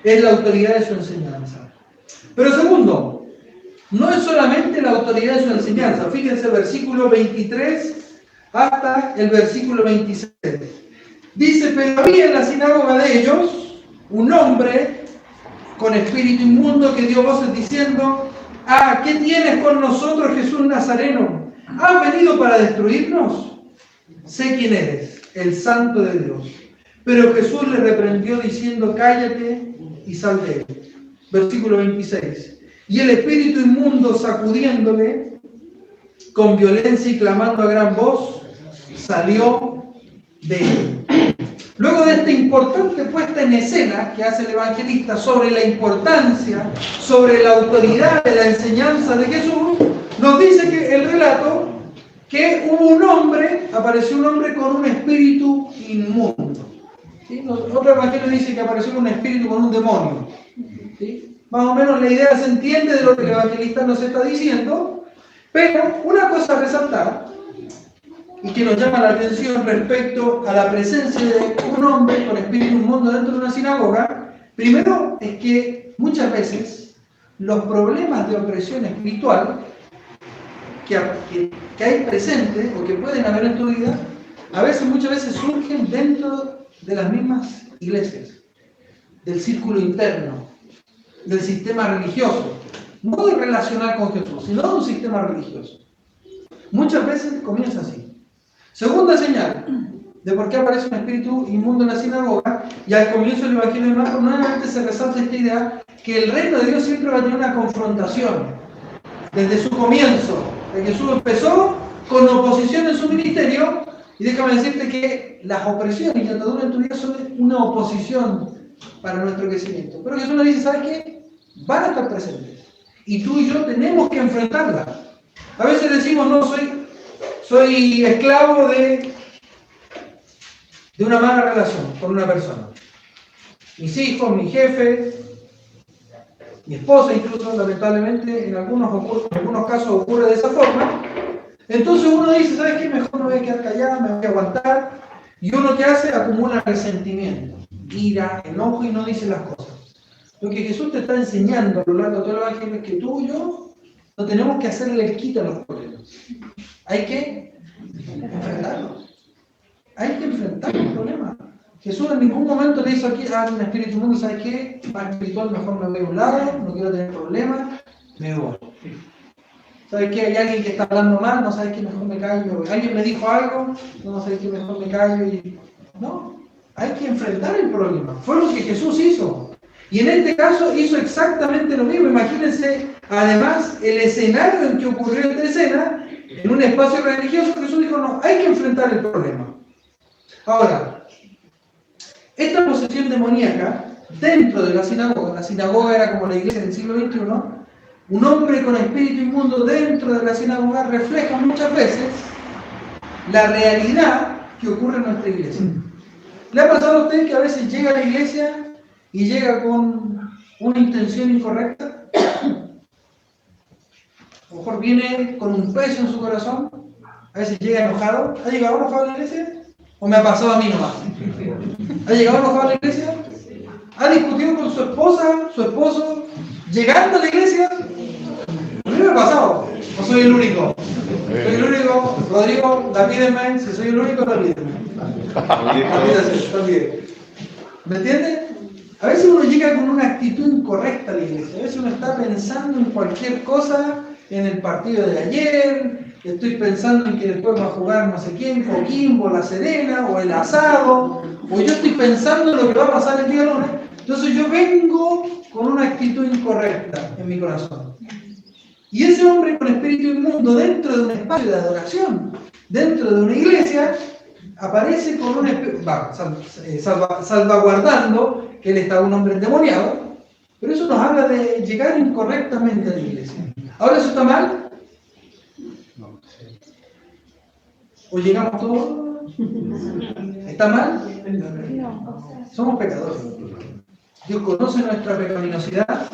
Es la autoridad de su enseñanza. Pero segundo, no es solamente la autoridad de su enseñanza. Fíjense el versículo 23 hasta el versículo 26. Dice, pero había en la sinagoga de ellos un hombre con espíritu inmundo que dio voces diciendo, ah, ¿qué tienes con nosotros, Jesús Nazareno? ¿Has venido para destruirnos? Sé quién eres, el Santo de Dios. Pero Jesús le reprendió diciendo, cállate y sal de él. Versículo 26. Y el espíritu inmundo, sacudiéndole con violencia y clamando a gran voz, salió de él. Luego de esta importante puesta en escena que hace el evangelista sobre la importancia, sobre la autoridad de la enseñanza de Jesús, nos dice que el relato que hubo un hombre, apareció un hombre con un espíritu inmundo. ¿Sí? Otro evangelio dice que apareció un espíritu con un demonio. ¿Sí? Más o menos la idea se entiende de lo que el evangelista nos está diciendo, pero una cosa a resaltar, y que nos llama la atención respecto a la presencia de un hombre con espíritu inmundo dentro de una sinagoga, primero es que muchas veces los problemas de opresión espiritual que hay presente o que pueden haber en tu vida, muchas veces surgen dentro de las mismas iglesias, del círculo interno, del sistema religioso, no de relacionar con Jesús, sino de un sistema religioso. Muchas veces comienza así. Segunda señal de por qué aparece un espíritu inmundo en la sinagoga, y al comienzo del Evangelio de Marcos nuevamente se resalta esta idea que el reino de Dios siempre va a tener una confrontación desde su comienzo. Jesús empezó con oposición en su ministerio, y déjame decirte que las opresiones y ataduras en tu vida son una oposición para nuestro crecimiento. Pero Jesús nos dice, ¿sabes qué? Van a estar presentes, y tú y yo tenemos que enfrentarlas. A veces decimos, no, soy esclavo de una mala relación con una persona. Mis hijos, mi jefe, mi esposa incluso, lamentablemente, en algunos casos ocurre de esa forma. Entonces uno dice, ¿sabes qué? Mejor me voy a quedar callado, me voy a aguantar. Y uno que hace, acumula resentimiento, ira, enojo y no dice las cosas. Lo que Jesús te está enseñando a lo largo de todo el Evangelio es que tú y yo no tenemos que hacerle el quite a los problemas. Hay que enfrentarlos. hay que enfrentar el problema. Jesús en ningún momento le hizo aquí a un espíritu inmundo, ¿sabes qué? Más espiritual, mejor me voy a un lado, no quiero tener problemas, me voy. ¿Sabes qué? Hay alguien que está hablando mal, no sabes qué, mejor me callo. Alguien me dijo algo, no sabes qué, mejor me callo. No, hay que enfrentar el problema. Fue lo que Jesús hizo. Y en este caso hizo exactamente lo mismo. Imagínense, además, el escenario en que ocurrió esta escena, en un espacio religioso, Jesús dijo, no, hay que enfrentar el problema. Ahora, esta posesión demoníaca, dentro de la sinagoga era como la iglesia del siglo XXI, un hombre con espíritu inmundo dentro de la sinagoga refleja muchas veces la realidad que ocurre en nuestra iglesia. ¿Le ha pasado a usted que a veces llega a la iglesia y llega con una intención incorrecta? A lo mejor viene con un peso en su corazón, a veces llega enojado. ¿Ha llegado enojado a la iglesia? ¿O me ha pasado a mí nomás? ¿Ha llegado enojado a la iglesia? ¿Ha discutido con su esposa, su esposo, llegando a la iglesia? A mí me ha pasado. ¿O soy el único? Soy el único. Rodrigo, olvídenme. Si soy el único, no olvídenme. ¿Me entiendes? A veces uno llega con una actitud incorrecta a la iglesia. A veces uno está pensando en cualquier cosa, en el partido de ayer, estoy pensando en que después va a jugar no sé quién, Coquimbo, La Serena, o el asado, o yo estoy pensando en lo que va a pasar el día lunes. Entonces yo vengo con una actitud incorrecta en mi corazón. Y ese hombre con espíritu inmundo dentro de un espacio de adoración, dentro de una iglesia, aparece con un salvaguardando que él estaba un hombre endemoniado, pero eso nos habla de llegar incorrectamente a la iglesia. ¿Ahora eso está mal? ¿O llegamos todos? ¿Está mal? Somos pecadores. Dios conoce nuestra pecaminosidad,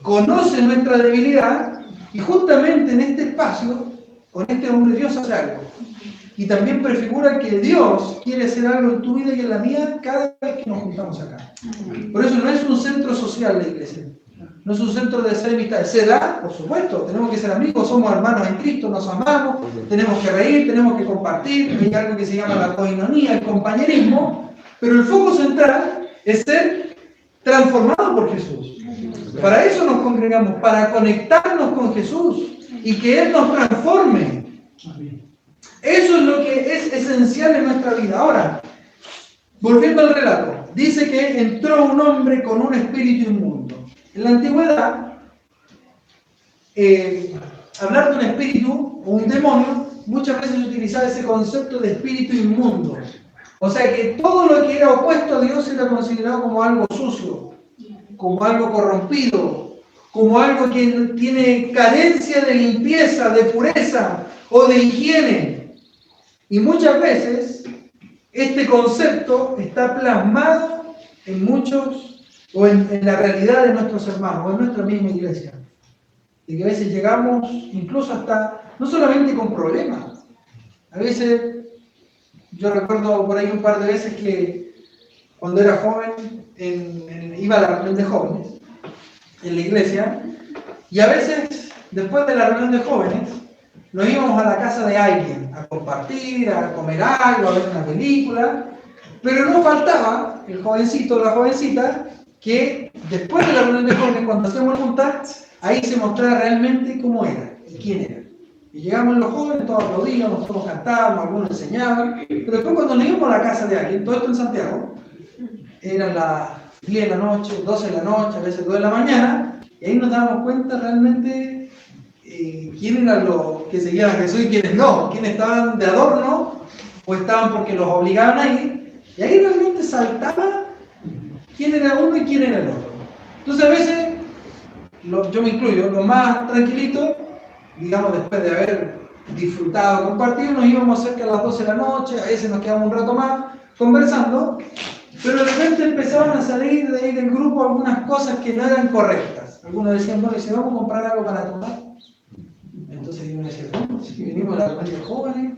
conoce nuestra debilidad, y justamente en este espacio, con este hombre, Dios hace algo. Y también prefigura que Dios quiere hacer algo en tu vida y en la mía cada vez que nos juntamos acá. Por eso no es un centro social la iglesia. No es un centro de ser amistad. ¿Se da? Por supuesto. Tenemos que ser amigos, somos hermanos en Cristo, nos amamos, tenemos que reír, tenemos que compartir. Hay algo que se llama la koinonía, el compañerismo. Pero el foco central es ser transformado por Jesús. Para eso nos congregamos, para conectarnos con Jesús y que Él nos transforme. Eso es lo que es esencial en nuestra vida. Ahora, volviendo al relato, dice que entró un hombre con un espíritu inmundo. En la antigüedad, hablar de un espíritu o un demonio, muchas veces se utilizaba ese concepto de espíritu inmundo. O sea que todo lo que era opuesto a Dios era considerado como algo sucio, como algo corrompido, como algo que tiene carencia de limpieza, de pureza o de higiene. Y muchas veces este concepto está plasmado en muchos, o en la realidad de nuestros hermanos, o en nuestra misma iglesia. Y que a veces llegamos incluso hasta, no solamente con problemas, a veces, yo recuerdo por ahí un par de veces que cuando era joven, iba a la reunión de jóvenes en la iglesia, y a veces, después de la reunión de jóvenes, nos íbamos a la casa de alguien, a compartir, a comer algo, a ver una película, pero no faltaba el jovencito o la jovencita que después de la reunión de jóvenes, cuando hacemos juntas, ahí se mostraba realmente cómo era y quién era. Y llegamos los jóvenes, todos aplaudíamos, todos cantábamos, algunos enseñaban, pero después cuando nos íbamos a la casa de alguien, todo esto en Santiago, eran las 10 de la noche, 12 de la noche, a veces 2 de la mañana, y ahí nos dábamos cuenta realmente quién eran los que seguían a Jesús y quiénes no, quiénes estaban de adorno o estaban porque los obligaban a ir, y ahí realmente saltaba quién era uno y quién era el otro. Entonces a veces, yo me incluyo, lo más tranquilito, digamos después de haber disfrutado, compartido, nos íbamos cerca a las 12 de la noche, a veces nos quedamos un rato más conversando, pero de repente empezaban a salir de ahí del grupo algunas cosas que no eran correctas. Algunos decían, bueno, ¿y si vamos a comprar algo para tomar? Entonces yo me decía, bueno, si venimos a la reunión de jóvenes,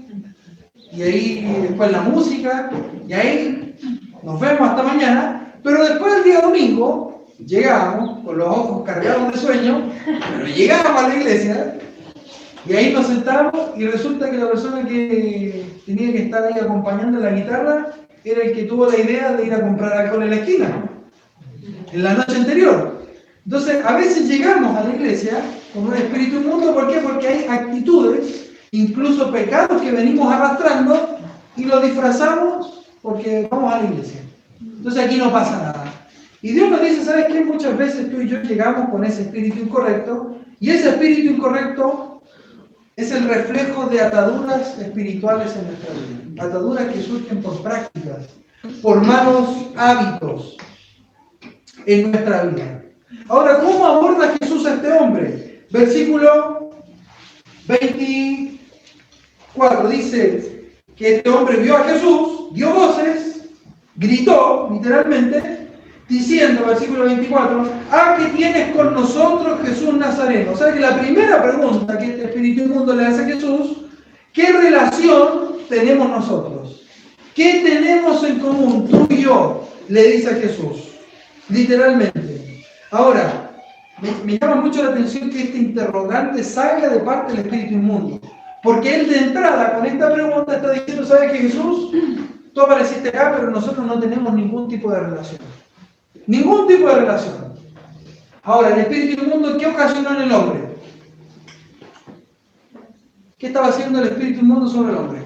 y ahí después la música, y ahí nos vemos hasta mañana, pero después el día domingo llegábamos con los ojos cargados de sueño, pero llegábamos a la iglesia Y ahí nos sentamos y resulta que la persona que tenía que estar ahí acompañando la guitarra era el que tuvo la idea de ir a comprar alcohol en la esquina, en la noche anterior. Entonces, a veces llegamos a la iglesia con un espíritu inmundo, ¿por qué? Porque hay actitudes, incluso pecados que venimos arrastrando y los disfrazamos porque vamos a la iglesia. Entonces aquí no pasa nada. Y Dios nos dice, ¿sabes qué? Muchas veces tú y yo llegamos con ese espíritu incorrecto, y ese espíritu incorrecto es el reflejo de ataduras espirituales en nuestra vida. Ataduras que surgen por prácticas, por malos hábitos en nuestra vida. Ahora, ¿cómo aborda Jesús a este hombre? Versículo 24 dice que este hombre vio a Jesús, dio voces, gritó, literalmente, diciendo, versículo 24, ¿a qué tienes con nosotros, Jesús Nazareno? O sea que la primera pregunta que este espíritu inmundo le hace a Jesús, ¿qué relación tenemos nosotros? ¿Qué tenemos en común, tú y yo? Le dice a Jesús, literalmente. Ahora, me llama mucho la atención que este interrogante salga de parte del espíritu inmundo, porque él de entrada con esta pregunta está diciendo, ¿sabes qué, Jesús? Tú apareciste acá, pero nosotros no tenemos ningún tipo de relación. Ningún tipo de relación. Ahora, el espíritu inmundo, ¿qué ocasionó en el hombre? ¿Qué estaba haciendo el espíritu inmundo sobre el hombre?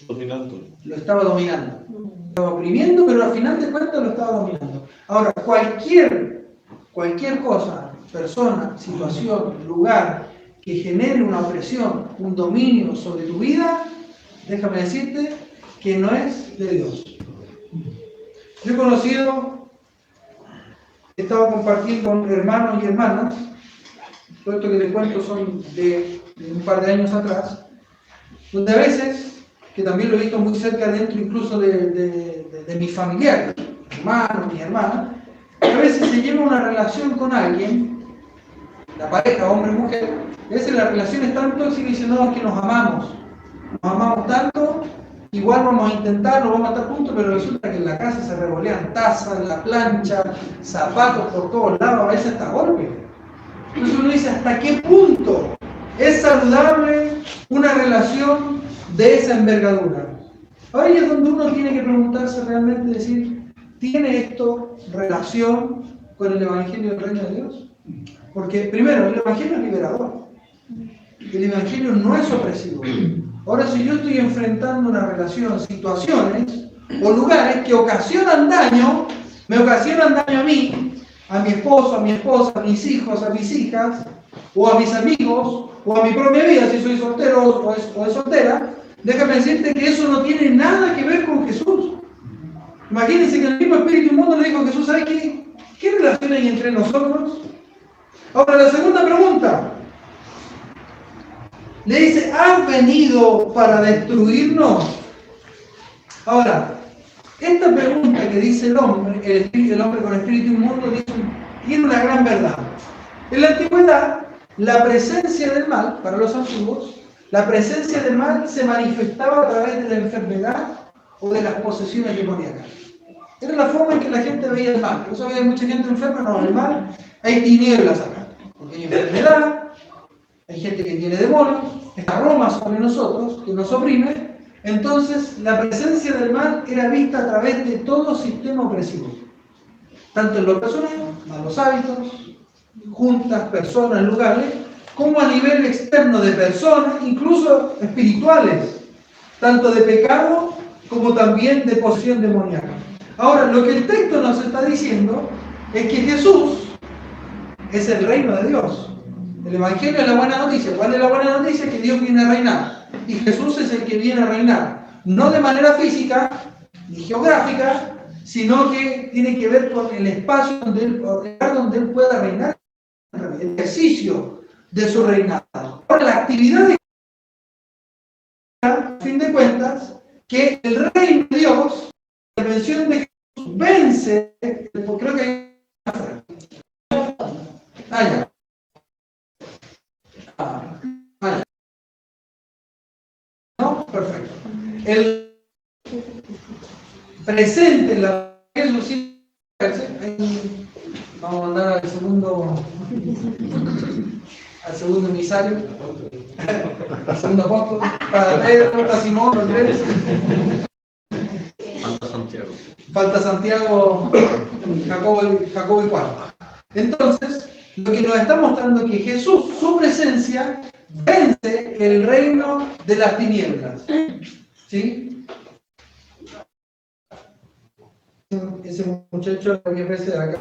Dominando. Lo estaba dominando. Lo estaba oprimiendo, pero al final de cuentas lo estaba dominando. Ahora, cualquier cosa, persona, situación, lugar que genere una opresión, un dominio sobre tu vida, déjame decirte que no es de Dios. Yo he conocido, he estado compartiendo con hermanos y hermanas, todo esto que les cuento son de un par de años atrás, donde a veces, que también lo he visto muy cerca dentro incluso de mis familiares, hermanos, mis hermanas, a veces se lleva una relación con alguien, la pareja, hombre o mujer, a veces la relación es tan tóxica y dicen, no, es que nos amamos tanto, igual vamos a intentarlo, vamos a estar juntos, pero resulta que en la casa se revolean tazas, la plancha, zapatos por todos lados, a veces hasta golpes. Entonces uno dice, ¿hasta qué punto es saludable una relación de esa envergadura? Ahí es donde uno tiene que preguntarse realmente, decir, ¿tiene esto relación con el Evangelio del Reino de Dios? Porque primero, el Evangelio es liberador. El Evangelio no es opresivo. Ahora, si yo estoy enfrentando una relación, situaciones o lugares que ocasionan daño, me ocasionan daño a mí, a mi esposo, a mi esposa, a mis hijos, a mis hijas, o a mis amigos, o a mi propia vida, si soy soltero o es soltera, déjame decirte que eso no tiene nada que ver con Jesús. Imagínense que el mismo Espíritu Inmundo le dijo a Jesús, ¿sabes qué relación hay entre nosotros? Ahora, la segunda pregunta. Le dice, ¿has venido para destruirnos? Ahora, esta pregunta que dice el hombre con espíritu inmundo, tiene una gran verdad. En la antigüedad, la presencia del mal, para los antiguos, la presencia del mal se manifestaba a través de la enfermedad o de las posesiones demoníacas. Era la forma en que la gente veía el mal. Por eso había mucha gente enferma, no, el mal, hay tinieblas acá. Porque hay enfermedad, hay gente que tiene demonios, está Roma sobre nosotros, que nos oprime. Entonces, la presencia del mal era vista a través de todo sistema opresivo. Tanto en lo personal, malos hábitos, juntas, personas, lugares, como a nivel externo de personas, incluso espirituales, tanto de pecado como también de posesión demoníaca. Ahora, lo que el texto nos está diciendo es que Jesús es el reino de Dios. El Evangelio es la buena noticia. ¿Cuál es la buena noticia? Que Dios viene a reinar. Y Jesús es el que viene a reinar. No de manera física ni geográfica, sino que tiene que ver con el espacio donde Él pueda reinar, el ejercicio de su reinado. Ahora, la actividad de a fin de cuentas, que el reino de Dios, la intervención de Jesús, vence, creo que hay allá. ¿No? Perfecto. El presente en la Jesús, vamos a mandar al segundo. al segundo emisario, al segundo apóstol, para Pedro, para Simón, Andrés. Falta Santiago. Falta Santiago, Jacobo y Juan. Entonces, lo que nos está mostrando es que Jesús, su presencia, vence el reino de las tinieblas. ¿Sí? Ese muchacho varias veces acá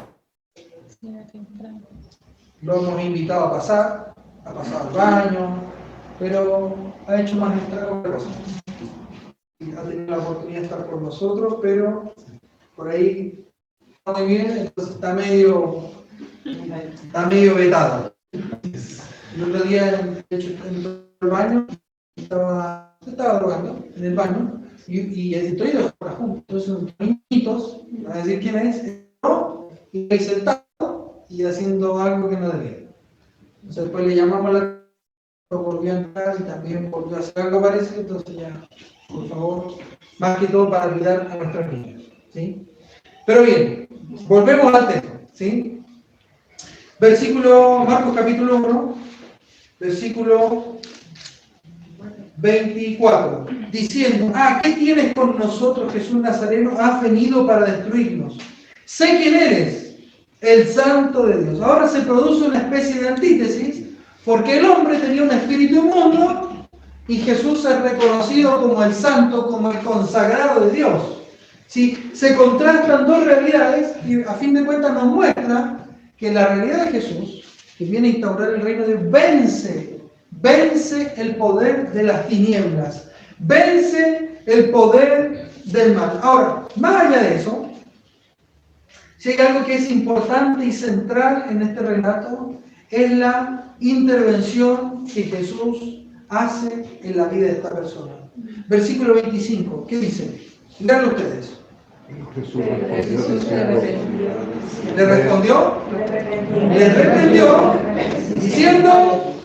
lo hemos invitado a pasar al baño, pero ha hecho más estragos que cosas. Ha tenido la oportunidad de estar con nosotros, pero por ahí está muy bien, entonces está medio vetado. El otro día, de hecho, entró al baño, estaba drogando en el baño, y estoy de para juntos. Entonces, los niñitos, a decir quién es, entró, y ahí sentado y haciendo algo que no debía. Entonces, después le llamamos a la volvió a entrar y también volvió a hacer algo parecido, entonces ya, por favor, más que todo para cuidar a nuestros niños, ¿sí? Pero bien, volvemos al texto, ¿sí? Marcos capítulo 1, versículo 24, diciendo, ¿qué tienes con nosotros, Jesús Nazareno? Has venido para destruirnos. Sé quién eres, el Santo de Dios. Ahora se produce una especie de antítesis, porque el hombre tenía un espíritu inmundo y Jesús es reconocido como el santo, como el consagrado de Dios. ¿Sí? Se contrastan dos realidades y a fin de cuentas nos muestra que la realidad de Jesús, que viene a instaurar el reino de Dios, vence el poder de las tinieblas, vence el poder del mal. Ahora, más allá de eso, si hay algo que es importante y central en este relato, es la intervención que Jesús hace en la vida de esta persona. Versículo 25, ¿qué dice? Leanlo ustedes. Jesús ¿Le respondió? Le reprendió, diciendo,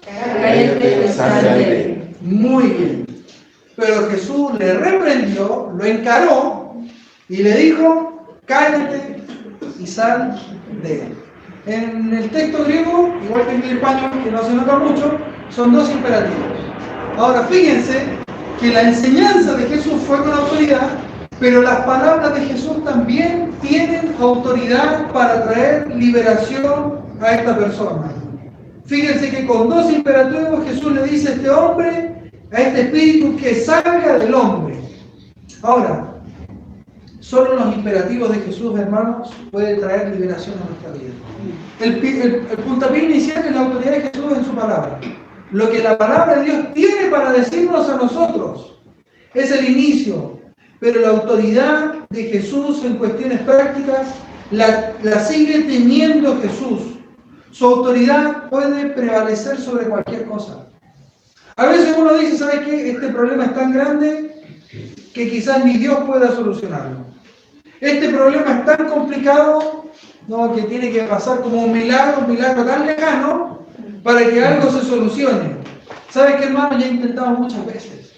muy bien. Pero Jesús le reprendió, lo encaró y le dijo, cállate y sal de él. En el texto griego, igual que en el español, que no se nota mucho, son dos imperativos. Ahora, fíjense que la enseñanza de Jesús fue con autoridad, pero las palabras de Jesús también tienen autoridad para traer liberación a esta persona. Fíjense que con dos imperativos Jesús le dice a este hombre, a este espíritu, que salga del hombre. Ahora, solo los imperativos de Jesús, hermanos, pueden traer liberación a nuestra vida. El puntapié inicial es la autoridad de Jesús en su palabra. Lo que la palabra de Dios tiene para decirnos a nosotros es el inicio, pero la autoridad de Jesús en cuestiones prácticas la sigue teniendo Jesús. Su autoridad puede prevalecer sobre cualquier cosa. A veces uno dice, ¿sabe qué? Este problema es tan grande que quizás ni Dios pueda solucionarlo. Este problema es tan complicado, ¿no?, que tiene que pasar como un milagro tan lejano para que algo se solucione. ¿Sabe qué, hermano? Ya he intentado muchas veces,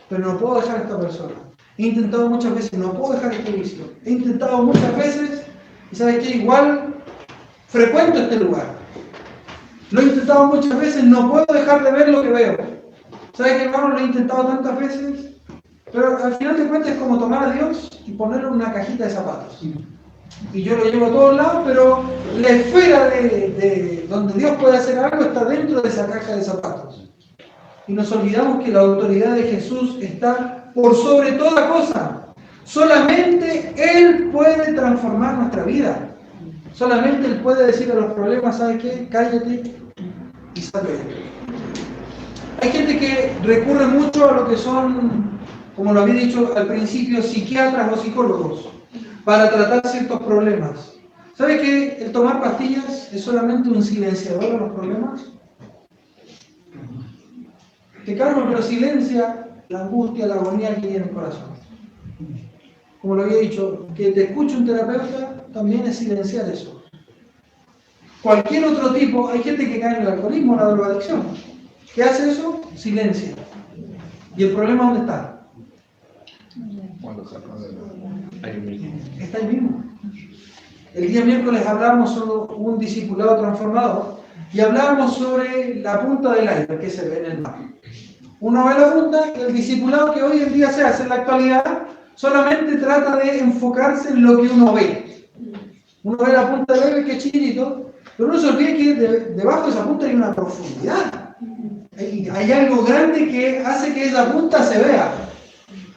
pero no puedo dejar a esta persona. He intentado muchas veces, no puedo dejar este vicio. He intentado muchas veces, y ¿sabe qué? Igual frecuento este lugar. Lo he intentado muchas veces, no puedo dejar de ver lo que veo. ¿Sabe qué, hermano? Lo he intentado tantas veces, pero al final de cuentas es como tomar a Dios y ponerlo en una cajita de zapatos. Y yo lo llevo a todos lados, pero la esfera de donde Dios puede hacer algo está dentro de esa caja de zapatos. Y nos olvidamos que la autoridad de Jesús está por sobre toda cosa. Solamente Él puede transformar nuestra vida. Solamente Él puede decir a los problemas, ¿sabes qué? Cállate y sal de él. Hay gente que recurre mucho a lo que son, como lo había dicho al principio, psiquiatras o psicólogos para tratar ciertos problemas. ¿Sabe que el tomar pastillas es solamente un silenciador de los problemas? Te calma, pero silencia la angustia, la agonía que hay en el corazón. Como lo había dicho, que te escuche un terapeuta también es silenciar eso. Cualquier otro tipo, hay gente que cae en el alcoholismo, la drogadicción. ¿Qué hace eso? Silencia. ¿Y el problema dónde está? Está ahí mismo. El día miércoles hablamos sobre un discipulado transformador y hablábamos sobre la punta del iceberg que se ve en el mar. Uno ve la punta y el discipulado que hoy en día se hace en la actualidad solamente trata de enfocarse en lo que uno ve. Uno ve la punta del iceberg que es chiquitito, pero no se olvide que debajo de esa punta hay una profundidad. Hay algo grande que hace que esa punta se vea.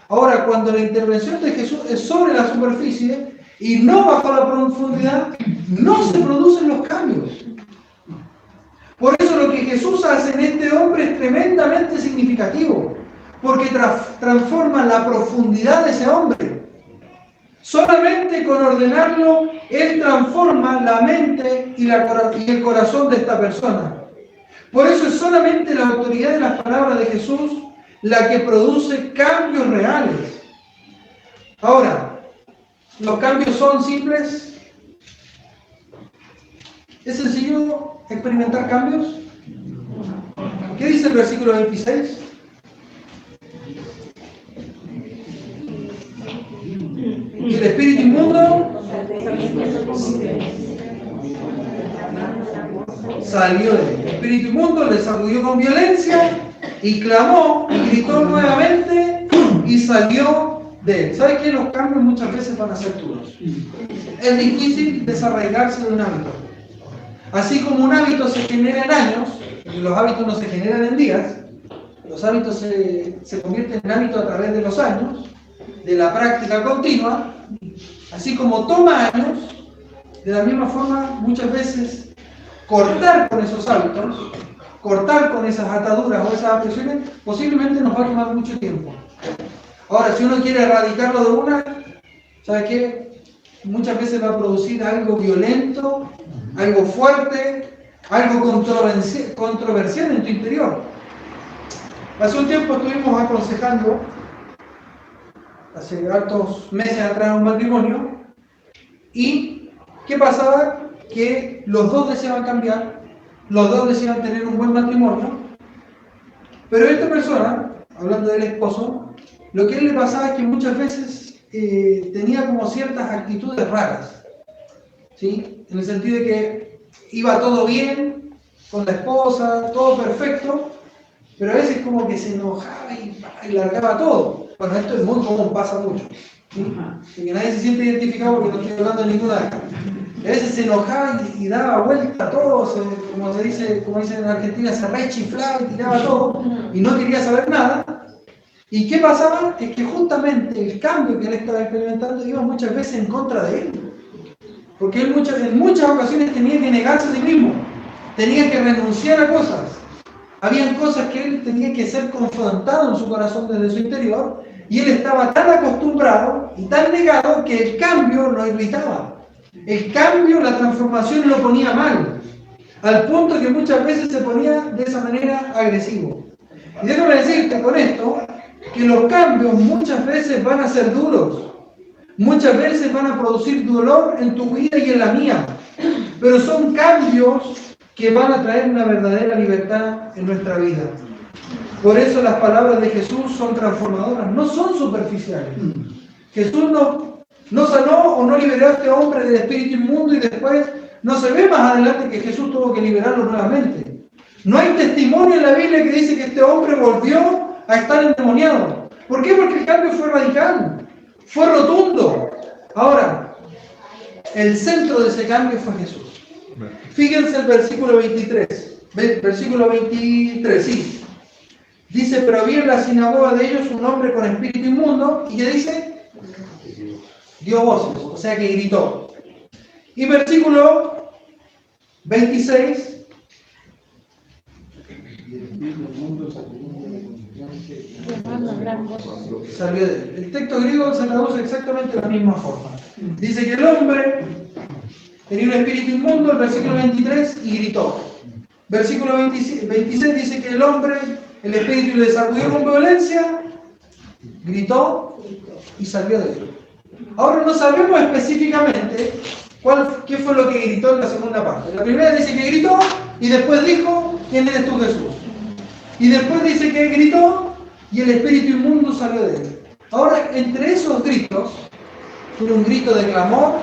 Ahora, cuando la intervención de Jesús es sobre la superficie y no bajo la profundidad, no se producen los cambios. Por eso lo que Jesús hace en este hombre es tremendamente significativo, porque transforma la profundidad de ese hombre. Solamente con ordenarlo, Él transforma la mente y el corazón de esta persona. Por eso es solamente la autoridad de las palabras de Jesús la que produce cambios reales. Ahora, ¿los cambios son simples? ¿Es sencillo experimentar cambios? ¿Qué dice el versículo 26? Y el espíritu inmundo salió de él. El espíritu inmundo le sacudió con violencia y clamó y gritó nuevamente y salió de él. ¿Sabes qué? Los cambios muchas veces van a ser duros. Es difícil desarraigarse de un hábito. Así como un hábito se genera en años, y los hábitos no se generan en días, los hábitos se convierten en hábitos a través de los años, de la práctica continua, así como toma años, de la misma forma muchas veces cortar con esos hábitos, cortar con esas ataduras o esas apresiones, posiblemente nos va a tomar mucho tiempo. Ahora, si uno quiere erradicarlo de una, ¿sabe qué? Muchas veces va a producir algo violento, algo fuerte, algo controversial en tu interior. Hace un tiempo estuvimos aconsejando, hace hartos meses atrás, un matrimonio, y ¿qué pasaba? Que los dos deseaban cambiar, los dos deseaban tener un buen matrimonio, pero esta persona, hablando del esposo, lo que a él le pasaba es que muchas veces tenía como ciertas actitudes raras, ¿sí? En el sentido de que iba todo bien con la esposa, todo perfecto, pero a veces como que se enojaba y largaba todo. Bueno, esto es muy común, pasa mucho, ¿sí? Y que nadie se siente identificado porque no estoy hablando de ninguna de acá. A veces se enojaba y daba vuelta a todo, como dicen en Argentina, se rechiflaba y tiraba todo y no quería saber nada. ¿Y qué pasaba? Es que justamente el cambio que él estaba experimentando iba muchas veces en contra de él. Porque él en muchas ocasiones tenía que negarse a sí mismo, tenía que renunciar a cosas. Habían cosas que él tenía que ser confrontado en su corazón desde su interior, y él estaba tan acostumbrado y tan negado que el cambio lo irritaba. El cambio, la transformación lo ponía mal, al punto que muchas veces se ponía de esa manera agresivo. Y déjame decirte con esto, que los cambios muchas veces van a ser duros, muchas veces van a producir dolor en tu vida y en la mía, pero son cambios que van a traer una verdadera libertad en nuestra vida. Por eso las palabras de Jesús son transformadoras, no son superficiales. Jesús no sanó o no liberó a este hombre del espíritu inmundo y después no se ve más adelante que Jesús tuvo que liberarlo nuevamente. No hay testimonio en la Biblia que dice que este hombre volvió a estar endemoniado. ¿Por qué? Porque el cambio fue radical, fue rotundo. Ahora, el centro de ese cambio fue Jesús. Fíjense el versículo 23. Versículo 23, sí. Dice, pero había en la sinagoga de ellos un hombre con espíritu inmundo, y ¿qué dice? Dio voces, o sea que gritó. Y versículo 26. Salió de él. El texto griego se traduce exactamente de la misma forma. Dice que el hombre tenía un espíritu inmundo, el versículo 23, y gritó. Versículo 26 dice que el hombre, el espíritu le sacudió con violencia, gritó y salió de él. Ahora no sabemos específicamente qué fue lo que gritó en la segunda parte. La primera dice que gritó y después dijo, ¿quién eres tú, Jesús? Y después dice que gritó y el espíritu inmundo salió de él. Ahora, entre esos gritos, fue un grito de clamor,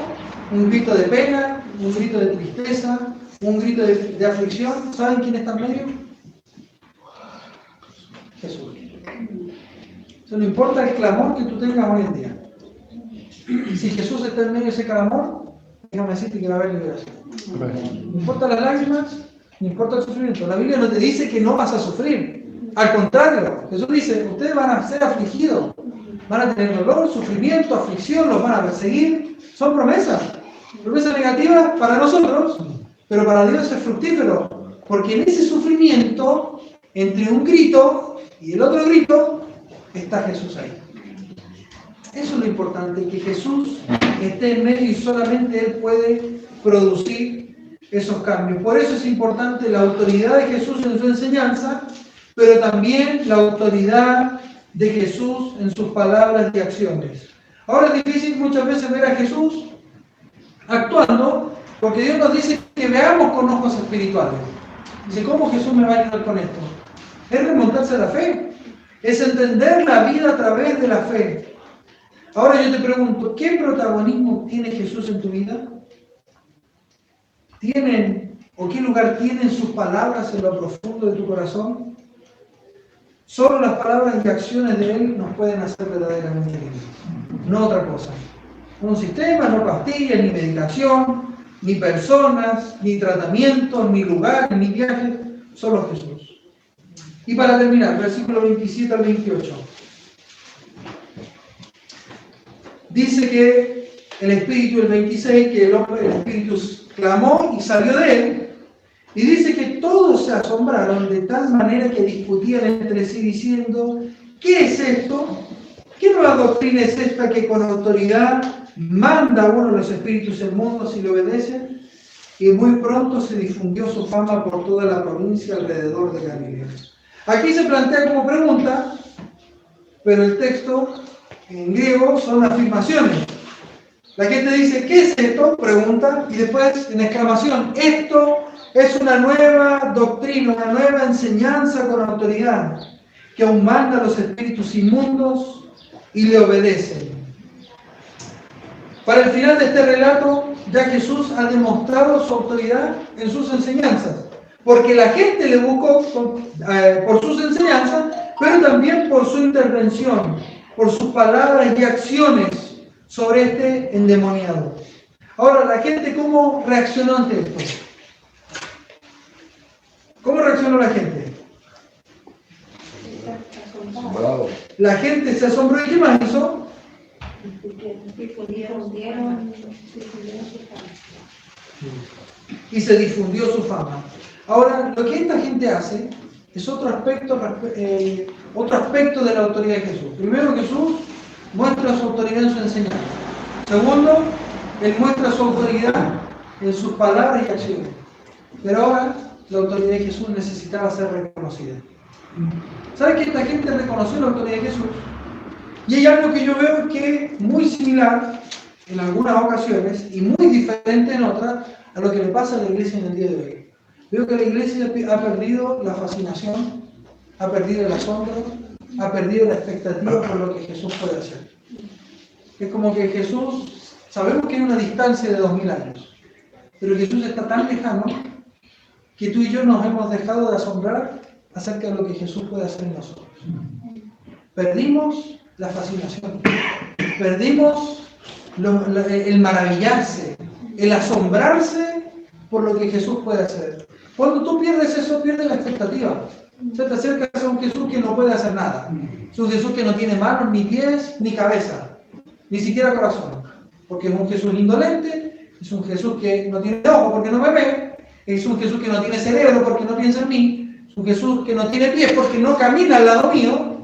un grito de pena, un grito de tristeza, un grito de aflicción, ¿saben quién está en medio? Jesús. Eso no importa el clamor que tú tengas hoy en día. Si Jesús está en medio de ese clamor, déjame decirte que va a haber liberación. No importa las lágrimas, no importa el sufrimiento. La Biblia no te dice que no vas a sufrir. Al contrario, Jesús dice, ustedes van a ser afligidos. Van a tener dolor, sufrimiento, aflicción, los van a perseguir. Son promesas. Promesas negativas para nosotros, pero para Dios es fructífero. Porque en ese sufrimiento, entre un grito y el otro grito, está Jesús ahí. Eso es lo importante, que Jesús esté en medio y solamente Él puede producir esos cambios. Por eso es importante la autoridad de Jesús en su enseñanza, pero también la autoridad de Jesús en sus palabras y acciones. Ahora es difícil muchas veces ver a Jesús actuando, porque Dios nos dice que veamos con ojos espirituales. Dice, ¿cómo Jesús me va a ayudar con esto? Es remontarse a la fe, es entender la vida a través de la fe. Ahora yo te pregunto, ¿qué protagonismo tiene Jesús en tu vida? ¿Tienen o qué lugar tienen sus palabras en lo profundo de tu corazón? Solo las palabras y acciones de Él nos pueden hacer verdaderamente libres, no otra cosa. No un sistema, no pastillas, ni medicación, ni personas, ni tratamientos, ni lugares, ni viajes, solo Jesús. Y para terminar, versículo 27 al 28. Dice que el Espíritu, el 26, que el Espíritu clamó y salió de él. Y dice que todos se asombraron de tal manera que discutían entre sí diciendo, ¿qué es esto? ¿Qué nueva doctrina es esta que con autoridad manda a uno de los espíritus inmundos y le obedecen? Y muy pronto se difundió su fama por toda la provincia alrededor de Galilea. Aquí se plantea como pregunta, pero el texto en griego son afirmaciones. La gente dice, ¿qué es esto? Pregunta, y después en exclamación, esto es una nueva doctrina, una nueva enseñanza con autoridad, que aún manda a los espíritus inmundos y le obedecen. Para el final de este relato, ya Jesús ha demostrado su autoridad en sus enseñanzas, porque la gente le buscó por sus enseñanzas, pero también por su intervención, por sus palabras y acciones sobre este endemoniado. Ahora, la gente, ¿cómo reaccionó ante esto? ¿Cómo reaccionó la gente? Asombrado. La gente se asombró. ¿Y qué más hizo? Y se difundió su fama. Ahora, lo que esta gente hace es otro aspecto de la autoridad de Jesús. Primero, Jesús muestra su autoridad en su enseñanza. Segundo, Él muestra su autoridad en sus palabras y acciones. Pero ahora, la autoridad de Jesús necesitaba ser reconocida. ¿Sabes que esta gente reconoció la autoridad de Jesús? Y hay algo que yo veo que es muy similar en algunas ocasiones y muy diferente en otras a lo que le pasa a la iglesia en el día de hoy. Veo que la iglesia ha perdido la fascinación, ha perdido el asombro, ha perdido la expectativa por lo que Jesús puede hacer. Es como que Jesús, sabemos que hay una distancia de 2000 años, pero Jesús está tan lejano que tú y yo nos hemos dejado de asombrar acerca de lo que Jesús puede hacer en nosotros. Perdimos la fascinación, perdimos el maravillarse, el asombrarse por lo que Jesús puede hacer. Cuando tú pierdes eso, pierdes la expectativa. Se te acercas a un Jesús que no puede hacer nada. Es un Jesús que no tiene manos, ni pies, ni cabeza, ni siquiera corazón. Porque es un Jesús indolente, es un Jesús que no tiene ojos porque no me ve, es un Jesús que no tiene cerebro porque no piensa en mí, es un Jesús que no tiene pies porque no camina al lado mío,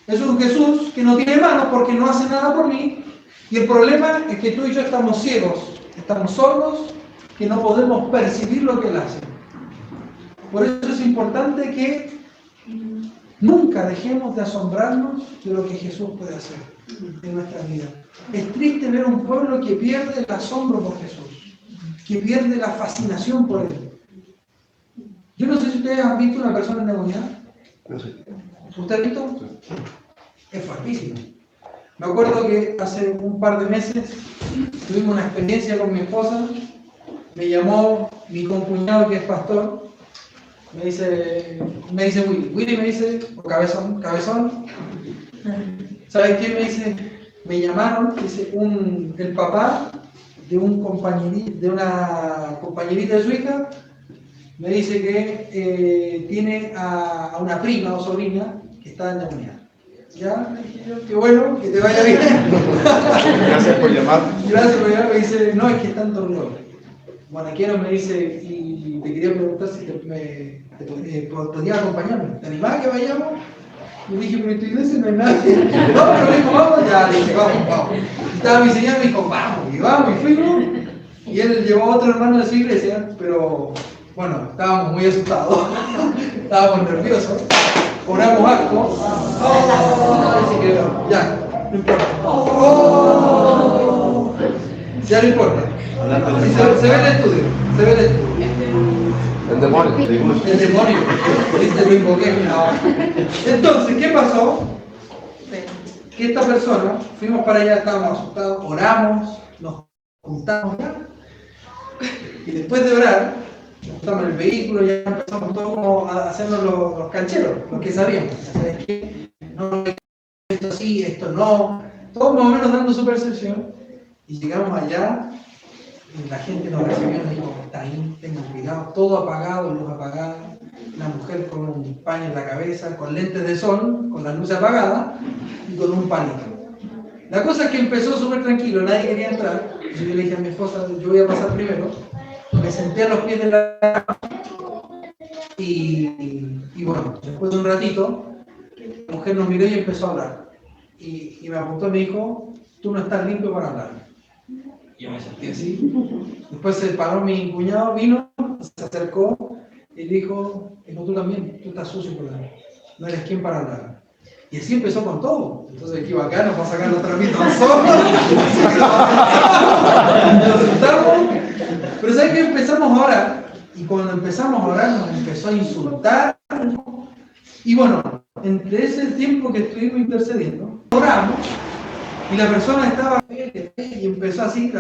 es un Jesús que no tiene manos porque no hace nada por mí. Y el problema es que tú y yo estamos ciegos, estamos sordos, que no podemos percibir lo que Él hace. Por eso es importante que nunca dejemos de asombrarnos de lo que Jesús puede hacer en nuestra vida. Es triste ver un pueblo que pierde el asombro por Jesús, que pierde la fascinación por Él. Yo no sé si ustedes han visto una persona endemoniada. ¿Usted ha visto? Es fuertísimo. Me acuerdo que hace un par de meses tuvimos una experiencia con mi esposa me llamó mi concuñado que es pastor, me dice Willy me dice, o cabezón, ¿sabes qué? Me dice, me llamaron, dice, el papá de una compañerita de su hija, me dice que tiene a una prima o sobrina que está endemoniada. Ya, le dije yo, qué bueno, que te vaya bien. Gracias por llamar. Gracias por llamar, me dice, no, es que está en dolor. Guanaquero me dice, y te quería preguntar si podría acompañarme. ¿Te animás a que vayamos? Y le dije, pero en tu iglesia no hay nadie. No, pero le dijo, vamos, ya, le dije, vamos. Y estaba mi señor, me dijo, vamos, y fuimos. Y él llevó a otro hermano de su iglesia, pero bueno, estábamos muy asustados, estábamos nerviosos, oramos algo. Ya, no importa. Ya no importa. Se ve el estudio, El demonio. El demonio, viste, lo invoqué. Entonces, ¿qué pasó? Que esta persona, fuimos para allá, estábamos asustados, oramos, nos juntamos y después de orar, estamos en el vehículo, ya empezamos todos como a hacernos los cancheros, los que sabíamos. ¿Sabes qué? No, esto sí, esto no, todos más o menos dando su percepción, y llegamos allá. Y la gente nos recibió y nos dijo, está ahí, tengan cuidado, todo apagado, luz apagada, la mujer con un paño en la cabeza, con lentes de sol, con la luz apagada y con un palito. La cosa es que empezó súper tranquilo, nadie quería entrar. Yo le dije a mi esposa, yo voy a pasar primero. Me senté a los pies de la cama y bueno, después de un ratito, la mujer nos miró y empezó a hablar. Y me apuntó y me dijo, tú no estás limpio para hablar. Yo me sentí así. Después se paró mi cuñado, vino, se acercó y dijo, no, tú también, tú estás sucio por dentro. No eres quien para hablar. Y así empezó con todo. Entonces aquí bacano para sacar los trapitos al sol. Nos sentamos. Pero ¿sabes qué? Empezamos a orar. Y cuando empezamos a orar nos empezó a insultar. Y bueno, entre ese tiempo que estuvimos intercediendo, oramos. Y la persona estaba y empezó así,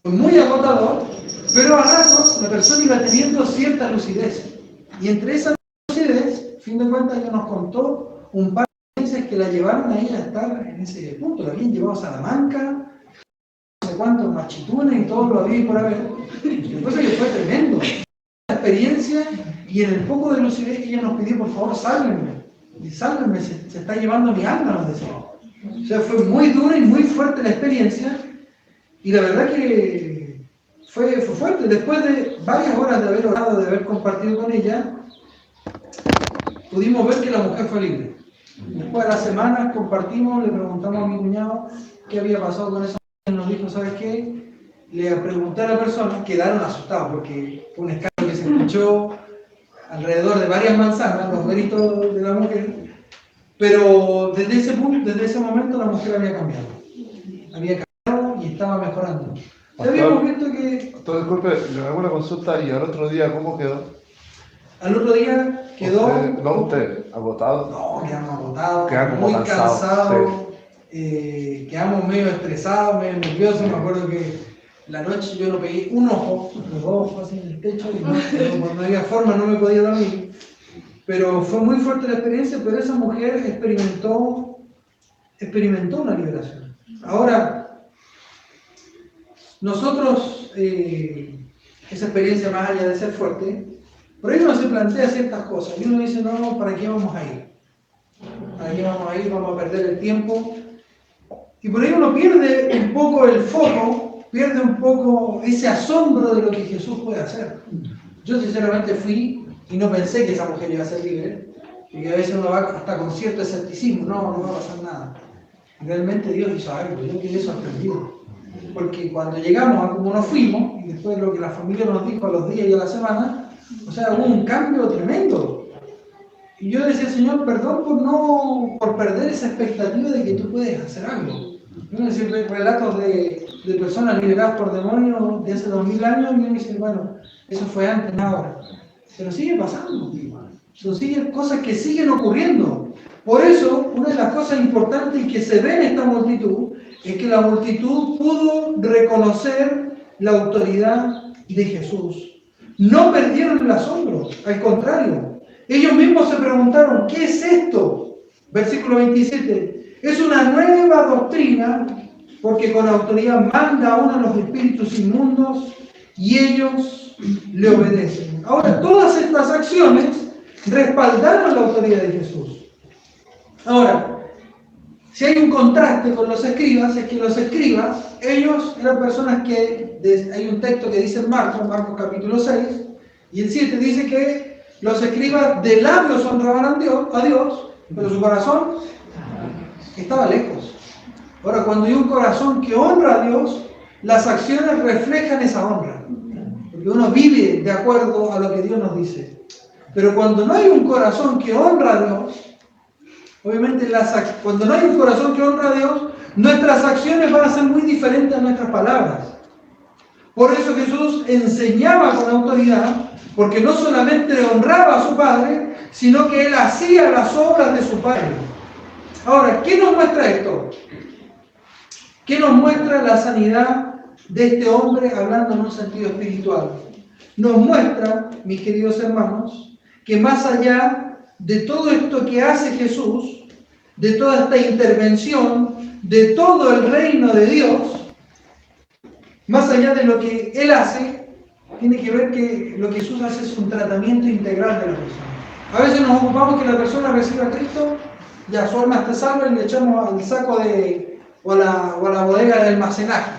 fue muy agotador, pero a ratos la persona iba teniendo cierta lucidez. Y entre esa lucidez, a fin de cuentas, ella nos contó un par de veces que la llevaron a ella a estar en ese punto. La habían llevado a Salamanca, no sé cuántos machitunes y todo lo había por haber. Después que fue tremendo. La experiencia, y en el poco de lucidez ella nos pidió, por favor, sálvenme. Y sálvenme, se está llevando mi alma, nos decía. O sea, fue muy dura y muy fuerte la experiencia, y la verdad que fue fuerte. Después de varias horas de haber orado, de haber compartido con ella, pudimos ver que la mujer fue libre. Después de las semanas compartimos, le preguntamos a mi cuñado qué había pasado con esa mujer, y nos dijo, ¿sabes qué? Le pregunté a la persona, quedaron asustados porque fue un escándalo que se escuchó alrededor de varias manzanas, los gritos de la mujer, pero desde ese momento la mujer había cambiado y estaba mejorando. Habíamos visto que... Disculpe, le hago una consulta y al otro día, ¿cómo quedó? Al otro día quedó... ¿Usted agotado? No, quedamos agotados, quedamos muy cansados, cansados, sí. Quedamos medio estresados, medio nerviosos. Me acuerdo que la noche yo no pegué un ojo, los dos ojos así en el techo, y no había forma, no me podía dormir. Pero fue muy fuerte la experiencia, pero esa mujer experimentó una liberación. Ahora, nosotros, esa experiencia más allá de ser fuerte, por ahí uno se plantea ciertas cosas y uno dice, no, ¿para qué vamos a ir? ¿Para qué vamos a ir? Vamos a perder el tiempo. Y por ahí uno pierde un poco el foco, pierde un poco ese asombro de lo que Jesús puede hacer. Yo sinceramente fui y no pensé que esa mujer iba a ser libre, y que a veces uno va hasta con cierto escepticismo, no va a pasar nada. Y realmente Dios hizo algo, yo quedé sorprendido. Porque cuando llegamos a como nos fuimos, y después lo que la familia nos dijo a los días y a la semana, o sea, hubo un cambio tremendo. Y yo decía, Señor, perdón por perder esa expectativa de que tú puedes hacer algo. Yo decía relatos de personas liberadas por demonios de hace 2000 años, y yo me dice, bueno, eso fue antes, no ahora. Pero sigue pasando, son cosas que siguen ocurriendo. Por eso, una de las cosas importantes que se ve en esta multitud es que la multitud pudo reconocer la autoridad de Jesús. No perdieron el asombro, al contrario. Ellos mismos se preguntaron, ¿qué es esto? Versículo 27. Es una nueva doctrina, porque con autoridad manda aún a los espíritus inmundos y ellos le obedecen. Ahora, todas estas acciones respaldaron la autoridad de Jesús. Ahora, si hay un contraste con los escribas, es que los escribas, ellos eran personas que, hay un texto que dice en Marcos capítulo 6, y el 7 dice que los escribas de labios honraban a Dios, pero su corazón estaba lejos. Ahora, cuando hay un corazón que honra a Dios, las acciones reflejan esa honra, porque uno vive de acuerdo a lo que Dios nos dice. Pero cuando no hay un corazón que honra a Dios, obviamente cuando no hay un corazón que honra a Dios, nuestras acciones van a ser muy diferentes a nuestras palabras. Por eso Jesús enseñaba con autoridad, porque no solamente honraba a su Padre, sino que Él hacía las obras de su Padre. Ahora, ¿qué nos muestra esto? ¿Qué nos muestra la sanidad de este hombre hablando en un sentido espiritual? Nos muestra, mis queridos hermanos, que más allá de todo esto que hace Jesús, de toda esta intervención, de todo el reino de Dios, más allá de lo que Él hace, tiene que ver que lo que Jesús hace es un tratamiento integral de la persona. A veces nos ocupamos que la persona reciba a Cristo, ya su alma está salva y le echamos al saco o a la bodega de almacenaje.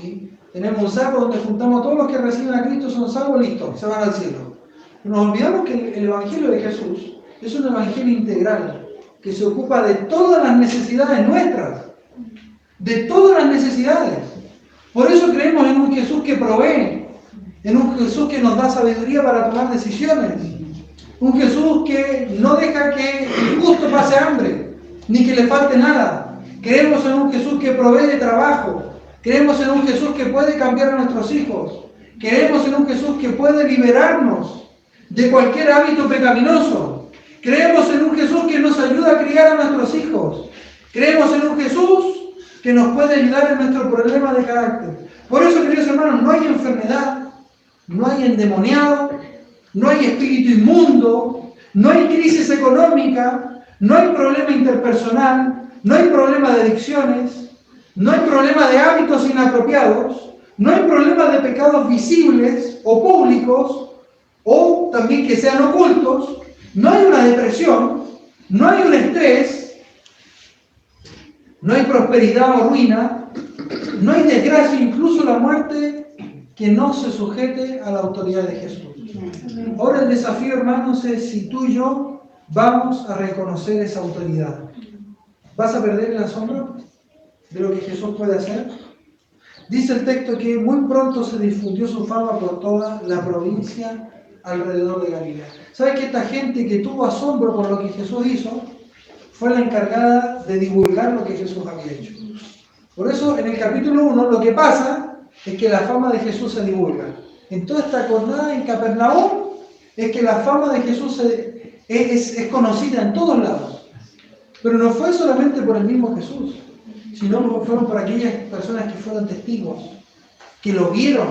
¿Sí? Tenemos un saco donde juntamos a todos los que reciben a Cristo, son salvos, listo, se van al cielo. Nos olvidamos que el Evangelio de Jesús es un Evangelio integral, que se ocupa de todas las necesidades nuestras, de todas las necesidades. Por eso creemos en un Jesús que provee, en un Jesús que nos da sabiduría para tomar decisiones, un Jesús que no deja que el justo pase hambre, ni que le falte nada. Creemos en un Jesús que provee de trabajo, creemos en un Jesús que puede cambiar a nuestros hijos, creemos en un Jesús que puede liberarnos de cualquier hábito pecaminoso. Creemos en un Jesús que nos ayuda a criar a nuestros hijos. Creemos en un Jesús que nos puede ayudar en nuestro problema de carácter. Por eso, queridos hermanos, no hay enfermedad, no hay endemoniado, no hay espíritu inmundo, no hay crisis económica, no hay problema interpersonal, no hay problema de adicciones, no hay problema de hábitos inapropiados, no hay problema de pecados visibles o públicos, o también que sean ocultos. No hay una depresión, no hay un estrés, no hay prosperidad o ruina, no hay desgracia, incluso la muerte, que no se sujete a la autoridad de Jesús. Ahora el desafío, hermanos, es si tú y yo vamos a reconocer esa autoridad. ¿Vas a perder el asombro de lo que Jesús puede hacer? Dice el texto que muy pronto se difundió su fama por toda la provincia alrededor de Galilea. ¿Sabe que esta gente que tuvo asombro por lo que Jesús hizo fue la encargada de divulgar lo que Jesús había hecho? Por eso en el capítulo 1 lo que pasa es que la fama de Jesús se divulga. En toda esta jornada en Capernaum es que la fama de Jesús es conocida en todos lados. Pero no fue solamente por el mismo Jesús, sino fueron por aquellas personas que fueron testigos, que lo vieron,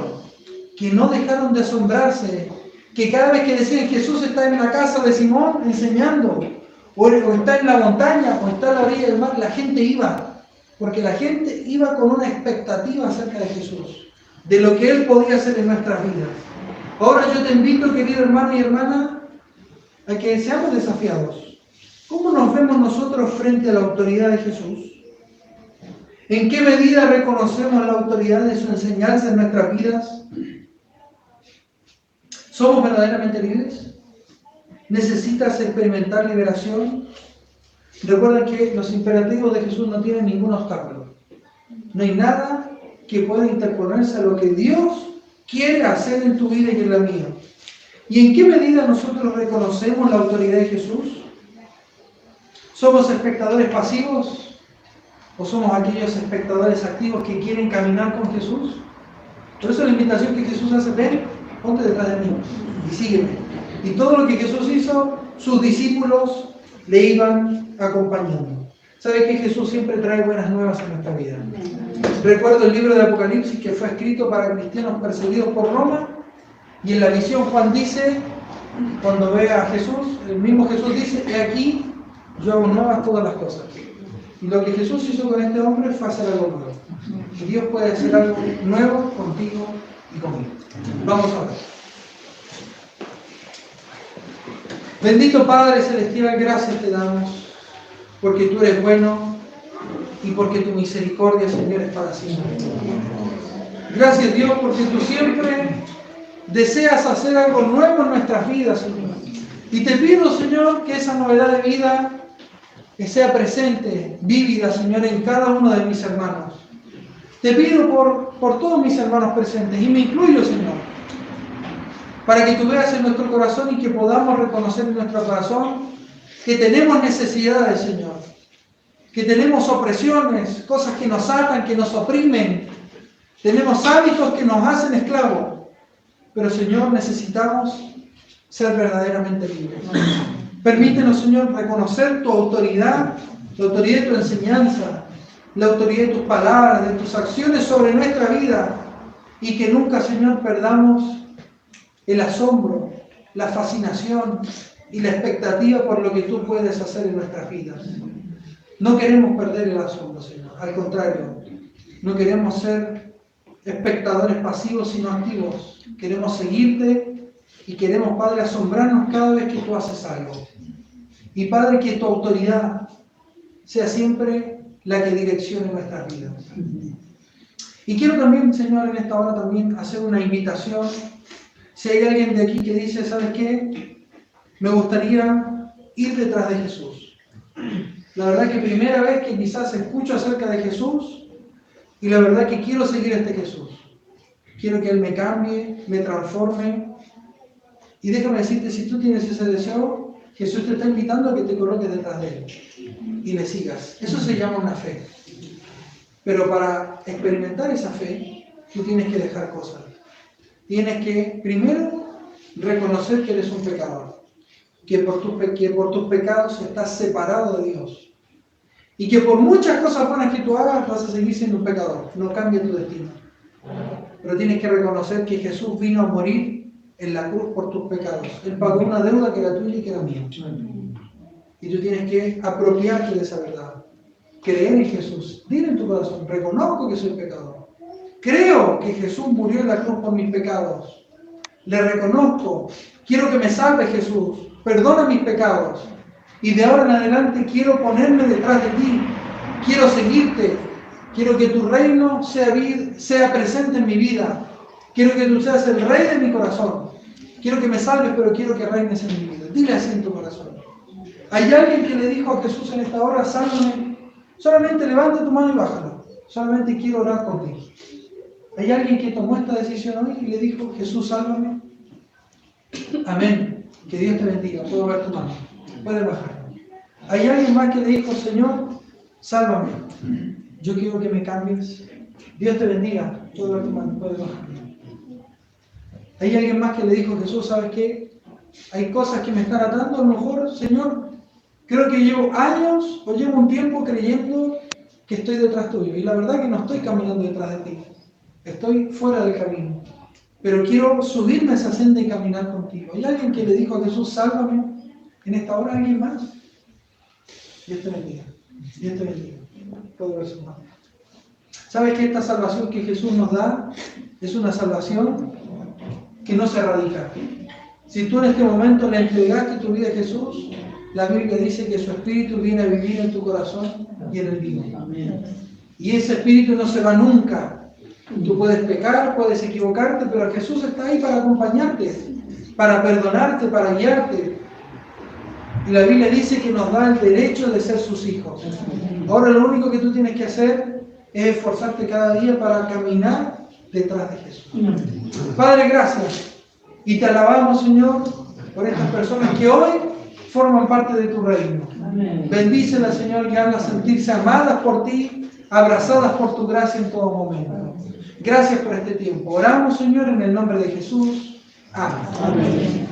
que no dejaron de asombrarse, que cada vez que decían Jesús está en la casa de Simón enseñando, o está en la montaña, o está a la orilla del mar, la gente iba, porque la gente iba con una expectativa acerca de Jesús, de lo que Él podía hacer en nuestras vidas. Ahora yo te invito, querido hermano y hermana, a que seamos desafiados. ¿Cómo nos vemos nosotros frente a la autoridad de Jesús? ¿En qué medida reconocemos la autoridad de su enseñanza en nuestras vidas? ¿Somos verdaderamente libres? ¿Necesitas experimentar liberación? Recuerda que los imperativos de Jesús no tienen ningún obstáculo. No hay nada que pueda interponerse a lo que Dios quiere hacer en tu vida y en la mía. ¿Y en qué medida nosotros reconocemos la autoridad de Jesús? ¿Somos espectadores pasivos? ¿O somos aquellos espectadores activos que quieren caminar con Jesús? Por eso la invitación que Jesús hace, ven, ponte detrás de mí y sígueme. Y todo lo que Jesús hizo, sus discípulos le iban acompañando. ¿Sabe que Jesús siempre trae buenas nuevas en nuestra vida? Recuerdo el libro de Apocalipsis que fue escrito para cristianos perseguidos por Roma, y en la visión Juan dice, cuando ve a Jesús, el mismo Jesús dice, he aquí, yo hago nuevas todas las cosas. Y lo que Jesús hizo con este hombre fue hacer algo nuevo. Y Dios puede hacer algo nuevo contigo y conmigo. Vamos a ver. Bendito Padre Celestial, gracias te damos, porque tú eres bueno y porque tu misericordia, Señor, es para siempre. Gracias, Dios, porque tú siempre deseas hacer algo nuevo en nuestras vidas, Señor. Y te pido, Señor, que esa novedad de vida que sea presente, vívida, Señor, en cada uno de mis hermanos. Te pido por todos mis hermanos presentes, y me incluyo, Señor, para que tú veas en nuestro corazón y que podamos reconocer en nuestro corazón que tenemos necesidades, Señor, que tenemos opresiones, cosas que nos atan, que nos oprimen, tenemos hábitos que nos hacen esclavos, pero, Señor, necesitamos ser verdaderamente libres. Permítenos, Señor, reconocer tu autoridad de tu enseñanza, la autoridad de tus palabras, de tus acciones sobre nuestra vida, y que nunca, Señor, perdamos el asombro, la fascinación y la expectativa por lo que tú puedes hacer en nuestras vidas. No queremos perder el asombro, Señor. Al contrario, no queremos ser espectadores pasivos, sino activos. Queremos seguirte y queremos, Padre, asombrarnos cada vez que tú haces algo. Y, Padre, que tu autoridad sea siempre la que direccione nuestras vidas. Y quiero también, Señor, en esta hora también hacer una invitación. Si hay alguien de aquí que dice, ¿sabes qué? Me gustaría ir detrás de Jesús. La verdad que primera vez que quizás escucho acerca de Jesús, y la verdad que quiero seguir a este Jesús. Quiero que Él me cambie, me transforme. Y déjame decirte, si tú tienes ese deseo, Jesús te está invitando a que te coloques detrás de Él y le sigas. Eso se llama una fe. Pero para experimentar esa fe, tú tienes que dejar cosas. Tienes que, primero, reconocer que eres un pecador, que por tus pecados estás separado de Dios, y que por muchas cosas buenas que tú hagas vas a seguir siendo un pecador. No cambia tu destino. Pero tienes que reconocer que Jesús vino a morir en la cruz por tus pecados. Él pagó una deuda que era tuya y que era mía. Y tú tienes que apropiarte de esa verdad. Creer en Jesús. Dile en tu corazón, reconozco que soy pecador. Creo que Jesús murió en la cruz por mis pecados. Le reconozco. Quiero que me salve, Jesús. Perdona mis pecados. Y de ahora en adelante quiero ponerme detrás de ti. Quiero seguirte. Quiero que tu reino sea presente en mi vida. Quiero que tú seas el rey de mi corazón. Quiero que me salves, pero quiero que reines en mi vida. Dile así en tu corazón. ¿Hay alguien que le dijo a Jesús en esta hora, sálvame? Solamente levanta tu mano y bájalo. Solamente quiero orar contigo. ¿Hay alguien que tomó esta decisión hoy y le dijo, Jesús, sálvame? Amén. Que Dios te bendiga. Puedo ver tu mano. Puedes bajar. ¿Hay alguien más que le dijo, Señor, sálvame? Yo quiero que me cambies. Dios te bendiga. Puedo ver tu mano. Puedes bajar. ¿Hay alguien más que le dijo, Jesús, ¿sabes qué? Hay cosas que me están atando. A lo mejor, Señor, creo que llevo años o llevo un tiempo creyendo que estoy detrás tuyo. Y la verdad que no estoy caminando detrás de ti. Estoy fuera del camino. Pero quiero subirme a esa senda y caminar contigo. ¿Hay alguien que le dijo a Jesús, sálvame? En esta hora, ¿alguien más? Dios te bendiga. Dios te bendiga. Puedo ver su mano. ¿Sabes que esta salvación que Jesús nos da es una salvación que no se erradica? Si tú en este momento le entregaste tu vida a Jesús, la Biblia dice que su Espíritu viene a vivir en tu corazón y en el mío. Y ese Espíritu no se va nunca. Tú puedes pecar, puedes equivocarte, pero Jesús está ahí para acompañarte, para perdonarte, para guiarte. Y la Biblia dice que nos da el derecho de ser sus hijos. Ahora lo único que tú tienes que hacer es esforzarte cada día para caminar detrás de Jesús. Padre, gracias. Y te alabamos, Señor, por estas personas que hoy forman parte de tu reino. Bendícelas, Señor, que hagan sentirse amadas por ti, abrazadas por tu gracia en todo momento. Gracias por este tiempo. Oramos, Señor, en el nombre de Jesús. Amén.